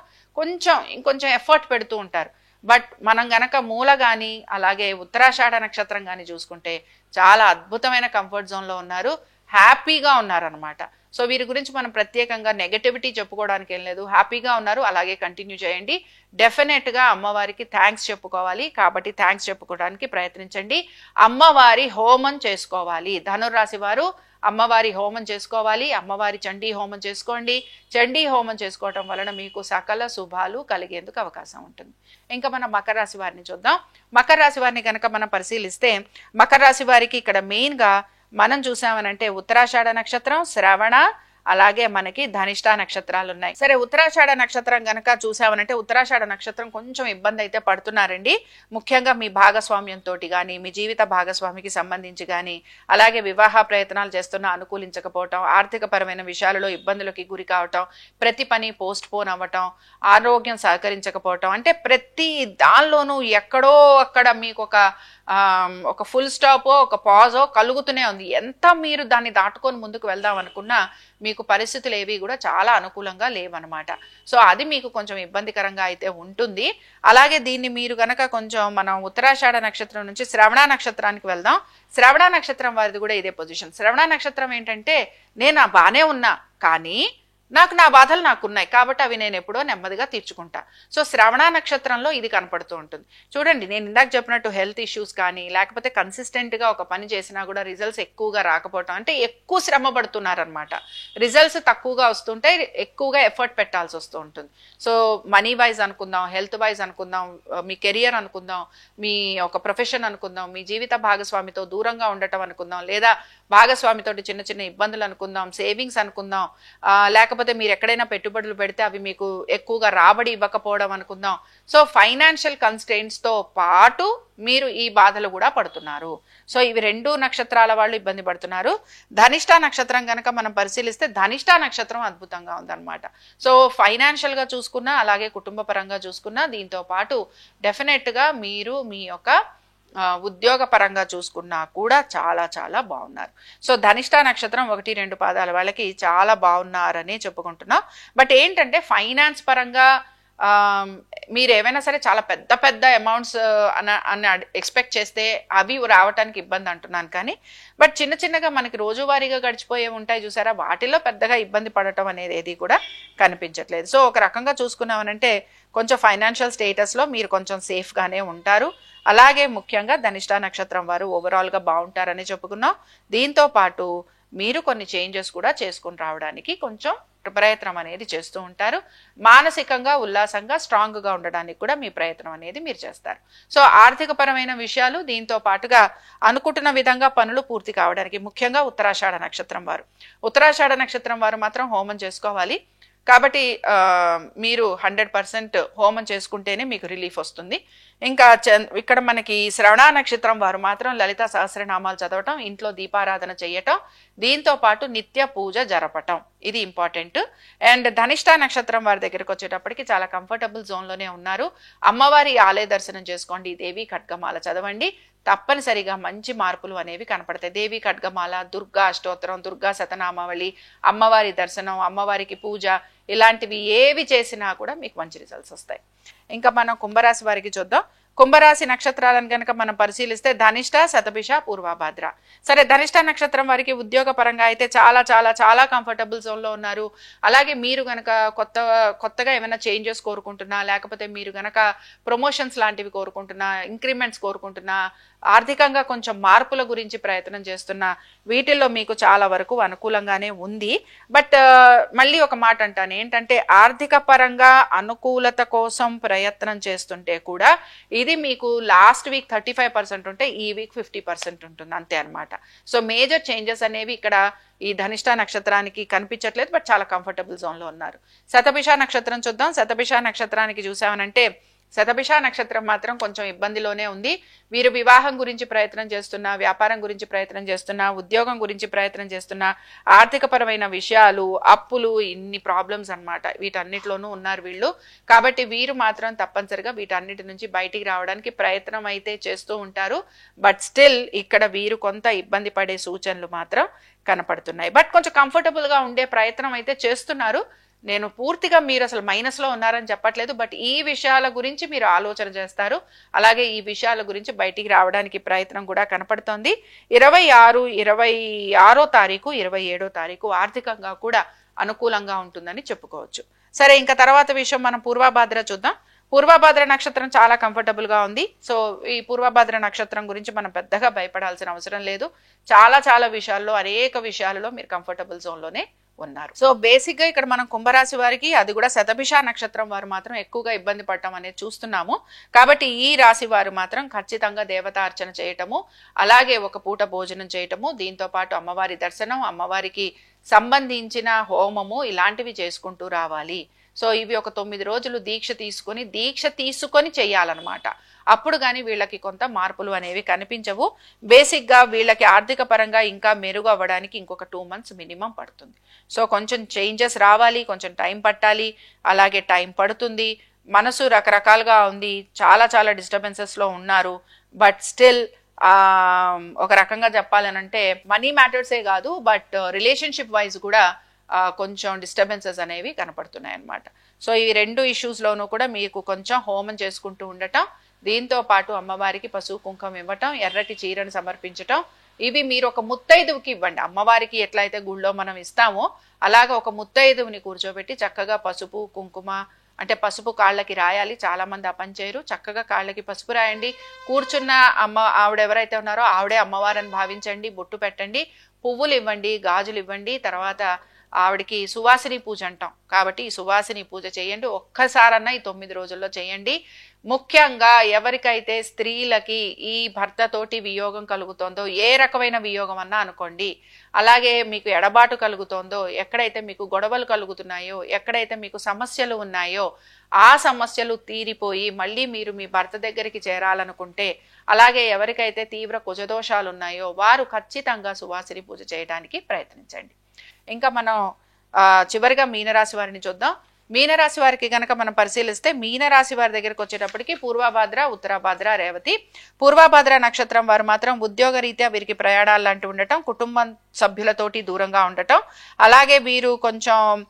ఇంకొంచెం ఎఫర్ట్ పెడుతూ ఉంటారు. బట్ మనం గనక మూల గాని అలాగే ఉత్తరాషాఢ నక్షత్రం గాని చూసుకుంటే చాలా అద్భుతమైన కంఫర్ట్ జోన్ లో ఉన్నారు, హ్యాపీగా ఉన్నారనమాట. సో వీరి గురించి మనం ప్రత్యేకంగా నెగటివిటీ చెప్పుకోవడానికి ఏం లేదు, హ్యాపీగా ఉన్నారు, అలాగే కంటిన్యూ చేయండి. డెఫినెట్ గా అమ్మవారికి థ్యాంక్స్ చెప్పుకోవాలి, కాబట్టి థ్యాంక్స్ చెప్పుకోవడానికి ప్రయత్నించండి. అమ్మవారి హోమం చేసుకోవాలి, ధనుర్రాశి వారు అమ్మవారి హోమం చేసుకోవాలి, అమ్మవారి చండీ హోమం చేసుకోండి. చండీ హోమం చేసుకోవటం వలన మీకు సకల శుభాలు కలిగేందుకు అవకాశం ఉంటుంది. ఇంకా మనం మకర రాశి వారిని చూద్దాం. మకర రాశి వారిని కనుక మనం పరిశీలిస్తే మకర రాశి వారికి ఇక్కడ మెయిన్ గా మనం చూసామనంటే ఉత్తరాషాఢ నక్షత్రం, శ్రవణ, అలాగే మనకి ధనిష్ట నక్షత్రాలు ఉన్నాయి. సరే, ఉత్తరాషాఢ నక్షత్రం గనక చూసామనంటే ఉత్తరాషాఢ నక్షత్రం కొంచెం ఇబ్బంది అయితే పడుతున్నారండి. ముఖ్యంగా మీ భాగస్వామ్యంతో కానీ, మీ జీవిత భాగస్వామికి సంబంధించి కానీ, అలాగే వివాహ ప్రయత్నాలు చేస్తున్నా అనుకూలించకపోవటం, ఆర్థిక పరమైన విషయాలలో ఇబ్బందులకి గురి కావటం, ప్రతి పని పోస్ట్ పోన్ అవ్వటం, ఆరోగ్యం సహకరించకపోవటం, అంటే ప్రతి దానిలోనూ ఎక్కడో అక్కడ మీకు ఒక ఫుల్ స్టాపో ఒక పాజో కలుగుతూనే ఉంది. ఎంత మీరు దాన్ని దాటుకొని ముందుకు వెళ్దాం అనుకున్నా మీకు పరిస్థితులు ఏవి కూడా చాలా అనుకూలంగా లేవన్నమాట. సో అది మీకు కొంచెం ఇబ్బందికరంగా అయితే ఉంటుంది. అలాగే దీన్ని మీరు గనక కొంచెం మనం ఉత్తరాషాఢ నక్షత్రం నుంచి శ్రవణ నక్షత్రానికి వెళ్దాం. శ్రవణ నక్షత్రం వారిది కూడా ఇదే పొజిషన్. శ్రవణ నక్షత్రం ఏంటంటే నేను బానే ఉన్నా కానీ నా బాధలు నాకున్నాయి, కాబట్టి అవి నేను ఎప్పుడో నెమ్మదిగా తీర్చుకుంటా. సో శ్రవణ నక్షత్రంలో ఇది కనపడుతూ ఉంటుంది. చూడండి, నేను ఇందాక చెప్పినట్టు హెల్త్ ఇష్యూస్ కానీ, లేకపోతే కన్సిస్టెంట్ గా ఒక పని చేసినా కూడా రిజల్ట్స్ ఎక్కువగా రాకపోవటం, అంటే ఎక్కువ శ్రమ పడుతున్నారనమాట. రిజల్ట్స్ తక్కువగా వస్తుంటే ఎక్కువగా ఎఫర్ట్ పెట్టాల్సి వస్తూ ఉంటుంది. సో మనీ వైజ్ అనుకుందాం, హెల్త్ వైజ్ అనుకుందాం, మీ కెరియర్ అనుకుందాం, మీ ఒక ప్రొఫెషన్ అనుకుందాం, మీ జీవిత భాగస్వామితో దూరంగా ఉండటం అనుకుందాం, లేదా భాగస్వామితో చిన్న చిన్న ఇబ్బందులు అనుకుందాం, సేవింగ్స్ అనుకుందాం, లేకపోతే మీరు ఎక్కడైనా పెట్టుబడులు పెడితే అవి మీకు ఎక్కువగా రాబడి ఇవ్వకపోవడం అనుకుందాం. సో ఫైనాన్షియల్ కన్స్ట్రెయింట్స్ తో పాటు మీరు ఈ బాధలు కూడా పడుతున్నారు. సో ఇవి రెండు నక్షత్రాల వాళ్ళు ఇబ్బంది పడుతున్నారు. ధనిష్ట నక్షత్రం కనుక మనం పరిశీలిస్తే ధనిష్ట నక్షత్రం అద్భుతంగా ఉందన్నమాట. సో ఫైనాన్షియల్ గా చూసుకున్నా, అలాగే కుటుంబ పరంగా చూసుకున్నా, దీంతో పాటు డెఫినెట్ గా మీరు మీ యొక్క ఉద్యోగ పరంగా చూసుకున్నా కూడా చాలా చాలా బాగున్నారు. సో ధనిష్ట నక్షత్రం 1-2 పాదాల వాళ్ళకి చాలా బాగున్నారని చెప్పుకుంటున్నాం. బట్ ఏంటంటే ఫైనాన్స్ పరంగా మీరు ఏవైనా సరే చాలా పెద్ద పెద్ద అమౌంట్స్ అని ఎక్స్పెక్ట్ చేస్తే అవి రావటానికి ఇబ్బంది అంటున్నాను. కానీ బట్ చిన్న చిన్నగా మనకి రోజువారీగా గడిచిపోయే ఉంటాయి చూసారా, వాటిల్లో పెద్దగా ఇబ్బంది పడటం అనేది ఏది కూడా కనిపించట్లేదు. సో ఒక రకంగా చూసుకున్నామనంటే కొంచెం ఫైనాన్షియల్ స్టేటస్లో మీరు కొంచెం సేఫ్గానే ఉంటారు. అలాగే ముఖ్యంగా ధనిష్ట నక్షత్రం వారు ఓవరాల్గా బాగుంటారని చెప్పుకున్నాం. దీంతో పాటు మీరు కొన్ని చేంజెస్ కూడా చేసుకుని రావడానికి కొంచెం ప్రయత్నం అనేది చేస్తూ ఉంటారు. మానసికంగా ఉల్లాసంగా స్ట్రాంగ్గా ఉండడానికి కూడా మీ ప్రయత్నం అనేది మీరు చేస్తారు. సో ఆర్థిక పరమైన విషయాలు, దీంతో పాటుగా అనుకుంటున్న విధంగా పనులు పూర్తి కావడానికి, ముఖ్యంగా ఉత్తరాషాఢ నక్షత్రం వారు మాత్రం హోమం చేసుకోవాలి. కాబట్టి మీరు 100% హోమం చేసుకుంటేనే మీకు రిలీఫ్ వస్తుంది. ఇంకా ఇక్కడ మనకి శ్రవణ నక్షత్రం వారు మాత్రం లలిత సహస్రనామాలు చదవటం, ఇంట్లో దీపారాధన చేయటం, దీంతో పాటు నిత్య పూజ జరపటం, ఇది ఇంపార్టెంట్. అండ్ ధనిష్ట నక్షత్రం వారి దగ్గరికి వచ్చేటప్పటికి చాలా కంఫర్టబుల్ జోన్లోనే ఉన్నారు. అమ్మవారి ఆలయ దర్శనం చేసుకోండి, దేవి ఖడ్గమాల చదవండి, తప్పనిసరిగా మంచి మార్పులు అనేవి కనపడతాయి. దేవి ఖడ్గమాల, దుర్గా అష్టోత్తరం, దుర్గా శతనామావళి, అమ్మవారి దర్శనం, అమ్మవారికి పూజ, ఇలాంటివి ఏవి చేసినా కూడా మీకు మంచి రిజల్ట్స్ వస్తాయి. ఇంకా మనం కుంభరాశి వారికి చూద్దాం. కుంభరాశి నక్షత్రాలను కనుక మనం పరిశీలిస్తే ధనిష్ట, శతభిష, పూర్వభాద్ర. సరే, ధనిష్ట నక్షత్రం వారికి ఉద్యోగ పరంగా అయితే చాలా చాలా చాలా కంఫర్టబుల్ జోన్లో ఉన్నారు. అలాగే మీరు గనక కొత్తగా ఏమైనా చేంజెస్ కోరుకుంటున్నా, లేకపోతే మీరు గనక ప్రమోషన్స్ లాంటివి కోరుకుంటున్నా, ఇంక్రిమెంట్స్ కోరుకుంటున్నా, ఆర్థికంగా కొంచెం మార్పుల గురించి ప్రయత్నం చేస్తున్నా, వీటిల్లో మీకు చాలా వరకు అనుకూలంగానే ఉంది. బట్ మళ్ళీ ఒక మాట అంటాను, ఏంటంటే ఆర్థిక పరంగా అనుకూలత కోసం ప్రయత్నం చేస్తుంటే కూడా ఇది మీకు లాస్ట్ వీక్ 35% ఉంటే ఈ వీక్ 50% ఉంటుంది, అంతే అనమాట. సో మేజర్ చేంజెస్ అనేవి ఇక్కడ ఈ ధనిష్ట నక్షత్రానికి కనిపించట్లేదు, బట్ చాలా కంఫర్టబుల్ జోన్లో ఉన్నారు. శతభిష నక్షత్రం చూద్దాం. శతభిష నక్షత్రానికి చూసామనంటే శతభిష నక్షత్రం మాత్రం కొంచెం ఇబ్బందిలోనే ఉంది. వీరు వివాహం గురించి ప్రయత్నం చేస్తున్నా, వ్యాపారం గురించి ప్రయత్నం చేస్తున్నా, ఉద్యోగం గురించి ప్రయత్నం చేస్తున్నా, ఆర్థికపరమైన విషయాలు, అప్పులు, ఇన్ని ప్రాబ్లమ్స్ అన్నమాట. వీటన్నిటిలోనూ ఉన్నారు వీళ్ళు. కాబట్టి వీరు మాత్రం తప్పనిసరిగా వీటన్నిటి నుంచి బయటికి రావడానికి ప్రయత్నం అయితే చేస్తూ ఉంటారు. బట్ స్టిల్ ఇక్కడ వీరు కొంత ఇబ్బంది పడే సూచనలు మాత్రం కనపడుతున్నాయి. బట్ కొంచెం కంఫర్టబుల్ గా ఉండే ప్రయత్నం అయితే చేస్తున్నారు. నేను పూర్తిగా మీరు అసలు మైనస్ లో ఉన్నారని చెప్పట్లేదు. బట్ ఈ విషయాల గురించి మీరు ఆలోచన చేస్తారు. అలాగే ఈ విషయాల గురించి బయటికి రావడానికి ప్రయత్నం కూడా కనపడుతోంది. 26, 26వ తారీఖు, 27వ తారీఖు ఆర్థికంగా కూడా అనుకూలంగా ఉంటుందని చెప్పుకోవచ్చు. సరే, ఇంకా తర్వాత విషయం మనం పూర్వభాద్ర చూద్దాం. పూర్వభాద్ర నక్షత్రం చాలా కంఫర్టబుల్ గా ఉంది. సో ఈ పూర్వభాద్ర నక్షత్రం గురించి మనం పెద్దగా భయపడాల్సిన అవసరం లేదు. చాలా విషయాల్లో, అనేక విషయాలలో మీరు కంఫర్టబుల్ జోన్ లోనే ఉన్నారు. సో బేసిక్ గా ఇక్కడ మనం కుంభరాశి వారికి, అది కూడా శతభిష నక్షత్రం వారు మాత్రం ఎక్కువగా ఇబ్బంది పడటం అనేది చూస్తున్నాము. కాబట్టి ఈ రాశి వారు మాత్రం ఖచ్చితంగా దేవతార్చన చేయటము, అలాగే ఒక పూట భోజనం చేయటము, దీంతో పాటు అమ్మవారి దర్శనం, అమ్మవారికి సంబంధించిన హోమము ఇలాంటివి చేసుకుంటూ రావాలి. సో ఇవి ఒక 9 రోజులు దీక్ష తీసుకొని చెయ్యాలన్నమాట. అప్పుడు కానీ వీళ్ళకి కొంత మార్పులు అనేవి కనిపించవు. బేసిక్ గా వీళ్ళకి ఆర్థిక పరంగా ఇంకా మెరుగు అవ్వడానికి ఇంకొక 2 months మినిమం పడుతుంది. సో కొంచెం చేంజెస్ రావాలి, కొంచెం టైం పట్టాలి. అలాగే టైం పడుతుంది. మనసు రకరకాలుగా ఉంది, చాలా డిస్టర్బెన్సెస్ లో ఉన్నారు. బట్ స్టిల్ ఒక రకంగా చెప్పాలనంటే మనీ మ్యాటర్సే కాదు, బట్ రిలేషన్షిప్ వైజ్ కూడా కొంచెం డిస్టర్బెన్సెస్ అనేవి కనపడుతున్నాయి అన్నమాట. సో ఈ 2 ఇష్యూస్ లోనూ కూడా మీకు కొంచెం హోమం చేసుకుంటూ ఉండటం, దీంతో పాటు అమ్మవారికి పసుపు కుంకుమ ఇవ్వటం, ఎర్రటి చీరను సమర్పించటం, ఇవి మీరు ఒక ముత్తైదువుకి ఇవ్వండి. అమ్మవారికి ఎట్లయితే గుళ్ళో మనం ఇస్తామో అలాగా ఒక ముత్తైదువుని కూర్చోబెట్టి చక్కగా పసుపు కుంకుమ, అంటే పసుపు కాళ్ళకి రాయాలి. చాలా మంది ఆ పని చేయరు. చక్కగా కాళ్ళకి పసుపు రాయండి. కూర్చున్న ఆవిడ ఎవరైతే ఉన్నారో ఆవిడే అమ్మవారిని భావించండి. బొట్టు పెట్టండి, పువ్వులు ఇవ్వండి, గాజులు ఇవ్వండి. తర్వాత ఆవిడికి సువాసిని పూజ అంటాం కాబట్టి ఈ సువాసిని పూజ చేయండి. ఒక్కసారన్నా ఈ 9 రోజుల్లో చేయండి. ముఖ్యంగా ఎవరికైతే స్త్రీలకి ఈ భర్తతోటి వియోగం కలుగుతోందో, ఏ రకమైన వియోగం అన్నా అనుకోండి, అలాగే మీకు ఎడబాటు కలుగుతోందో, ఎక్కడైతే మీకు గొడవలు కలుగుతున్నాయో, ఎక్కడైతే మీకు సమస్యలు ఉన్నాయో ఆ సమస్యలు తీరిపోయి మళ్ళీ మీరు మీ భర్త దగ్గరికి చేరాలనుకుంటే, అలాగే ఎవరికైతే తీవ్ర కుజదోషాలు ఉన్నాయో వారు ఖచ్చితంగా సువాసిని పూజ చేయడానికి ప్రయత్నించండి. ఇంకా మనం చివరిగా మీనరాశి వారిని చూద్దాం. మీనరాశి వారికి గనక మనం పరిశీలిస్తే, మీనరాశి వారి దగ్గరికి వచ్చేటప్పటికి పూర్వభాద్ర, ఉత్తరాభాద్ర, రేవతి. పూర్వభాద్ర నక్షత్రం వారు మాత్రం ఉద్యోగ రీత్యా వీరికి ప్రయాణాలు లాంటి ఉండటం, కుటుంబం సభ్యులతోటి దూరంగా ఉండటం, అలాగే వీరు కొంచెం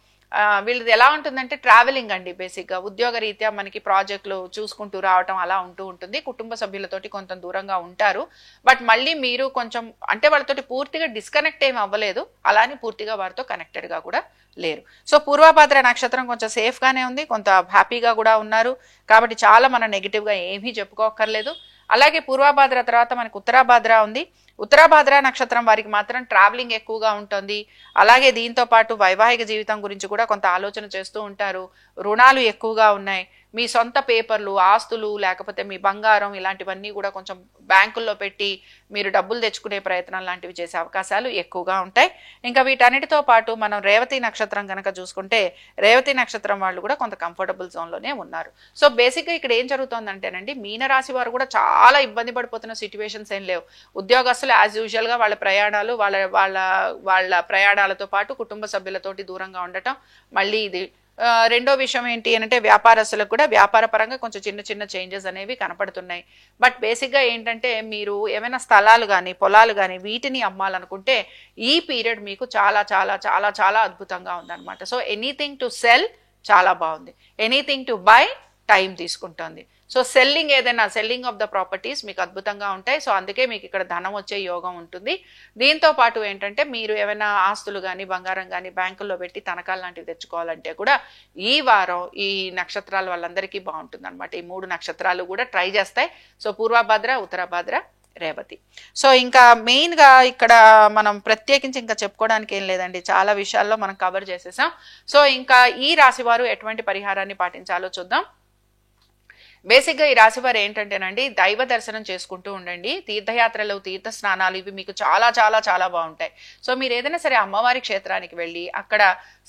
వీళ్ళది ఎలా ఉంటుందంటే ట్రావెలింగ్ అండి. బేసిక్గా ఉద్యోగ రీత్యా మనకి ప్రాజెక్టులు చూసుకుంటూ రావటం అలా ఉంటుంది. కుటుంబ సభ్యులతోటి కొంత దూరంగా ఉంటారు. బట్ మళ్ళీ మీరు కొంచెం అంటే వాళ్ళతోటి పూర్తిగా డిస్కనెక్ట్ ఏమి అవ్వలేదు, అలానే పూర్తిగా వారితో కనెక్టెడ్గా కూడా లేరు. సో పూర్వభాద్ర నక్షత్రం కొంచెం సేఫ్గానే ఉంది, కొంత హ్యాపీగా కూడా ఉన్నారు. కాబట్టి చాలా మనం నెగిటివ్గా ఏమీ చెప్పుకోక్కర్లేదు. అలాగే పూర్వభాద్ర తర్వాత మనకు ఉత్తరాభాద్ర ఉంది. ఉత్తరాభాద్ర నక్షత్రం వారికి మాత్రం ట్రావెలింగ్ ఎక్కువగా ఉంటుంది. అలాగే దీంతో పాటు వైవాహిక జీవితం గురించి కూడా కొంత ఆలోచన చేస్తూ ఉంటారు. రుణాలు ఎక్కువగా ఉన్నాయి. మీ సొంత పేపర్లు, ఆస్తులు, లేకపోతే మీ బంగారం ఇలాంటివన్నీ కూడా కొంచెం బ్యాంకుల్లో పెట్టి మీరు డబ్బులు తెచ్చుకునే ప్రయత్నం లాంటివి చేసే అవకాశాలు ఎక్కువగా ఉంటాయి. ఇంకా వీటన్నిటితో పాటు మనం రేవతి నక్షత్రం కనుక చూసుకుంటే, రేవతి నక్షత్రం వాళ్ళు కూడా కొంత కంఫర్టబుల్ జోన్లోనే ఉన్నారు. సో బేసిక్గా ఇక్కడ ఏం జరుగుతుందంటేనండి, మీనరాశి వారు కూడా చాలా ఇబ్బంది పడిపోతున్న సిచ్యువేషన్స్ ఏం లేవు. ఉద్యోగస్తులు యాజ్ యూజువల్గా వాళ్ళ ప్రయాణాలు, వాళ్ళ ప్రయాణాలతో పాటు కుటుంబ సభ్యులతోటి దూరంగా ఉండటం. మళ్ళీ ఇది రెండో విషయం ఏంటి అంటే, వ్యాపారస్తులకు కూడా వ్యాపార పరంగా కొంచెం చిన్న చేంజెస్ అనేవి కనపడుతున్నాయి. బట్ బేసిక్గా ఏంటంటే, మీరు ఏమైనా స్థలాలు కానీ పొలాలు కానీ వీటిని అమ్మాలనుకుంటే ఈ పీరియడ్ మీకు చాలా అద్భుతంగా ఉందన్నమాట. సో ఎనీథింగ్ టు సెల్ చాలా బాగుంది, ఎనీథింగ్ టు బై టైం తీసుకుంటుంది. So selling of the properties మీకు అద్భుతంగా ఉంటాయి. సో అందుకే మీకు ఇక్కడ ధనం వచ్చే యోగం ఉంటుంది. దీంతో పాటు ఏంటంటే, మీరు ఏమైనా ఆస్తులు కానీ బంగారం కానీ బ్యాంకుల్లో పెట్టి తనఖాలు లాంటివి తెచ్చుకోవాలంటే కూడా ఈ వారం ఈ నక్షత్రాల వాళ్ళందరికీ బాగుంటుంది అనమాట. ఈ 3 నక్షత్రాలు కూడా ట్రై చేస్తాయి. సో పూర్వభాద్ర, ఉత్తరాభాద్ర, రేవతి. సో ఇంకా మెయిన్గా ఇక్కడ మనం ప్రత్యేకించి ఇంకా చెప్పుకోవడానికి ఏం లేదండి, చాలా విషయాల్లో మనం కవర్ చేసేసాం. సో ఇంకా ఈ రాశి వారు ఎటువంటి పరిహారాన్ని పాటించాలో చూద్దాం. బేసిక్గా ఈ రాశి వారు ఏంటంటేనండి, దైవ దర్శనం చేసుకుంటూ ఉండండి. తీర్థయాత్రలు, తీర్థ స్నానాలు ఇవి మీకు చాలా చాలా చాలా బాగుంటాయి. సో మీరు ఏదైనా సరే అమ్మవారి క్షేత్రానికి వెళ్ళి అక్కడ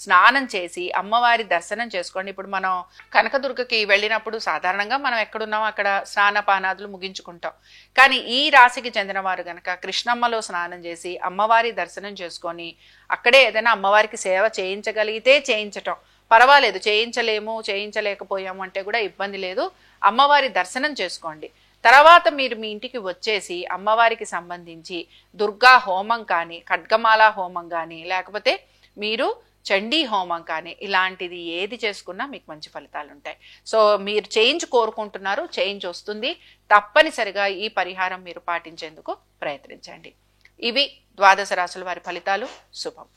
స్నానం చేసి అమ్మవారి దర్శనం చేసుకోండి. ఇప్పుడు మనం కనకదుర్గకి వెళ్ళినప్పుడు సాధారణంగా మనం ఎక్కడున్నామో అక్కడ స్నానపానాదులు ముగించుకుంటాం. కానీ ఈ రాశికి చెందిన వారు గనక కృష్ణమ్మలో స్నానం చేసి అమ్మవారి దర్శనం చేసుకొని అక్కడే ఏదైనా అమ్మవారికి సేవ చేయించగలిగితే చేయించటం పర్వాలేదు, చేయించలేము చేయించలేకపోయాము అంటే కూడా ఇబ్బంది లేదు. అమ్మవారి దర్శనం చేసుకోండి. తర్వాత మీరు మీ ఇంటికి వచ్చేసి అమ్మవారికి సంబంధించి దుర్గా హోమం కానీ, ఖడ్గమాల హోమం కానీ, లేకపోతే మీరు చండీ హోమం కానీ ఇలాంటిది ఏది చేసుకున్నా మీకు మంచి ఫలితాలు ఉంటాయి. సో మీరు చేంజ్ కోరుకుంటున్నారు, చేంజ్ వస్తుంది. తప్పనిసరిగా ఈ పరిహారం మీరు పాటించేందుకు ప్రయత్నించండి. ఇవి ద్వాదశ రాశుల వారి ఫలితాలు. శుభం.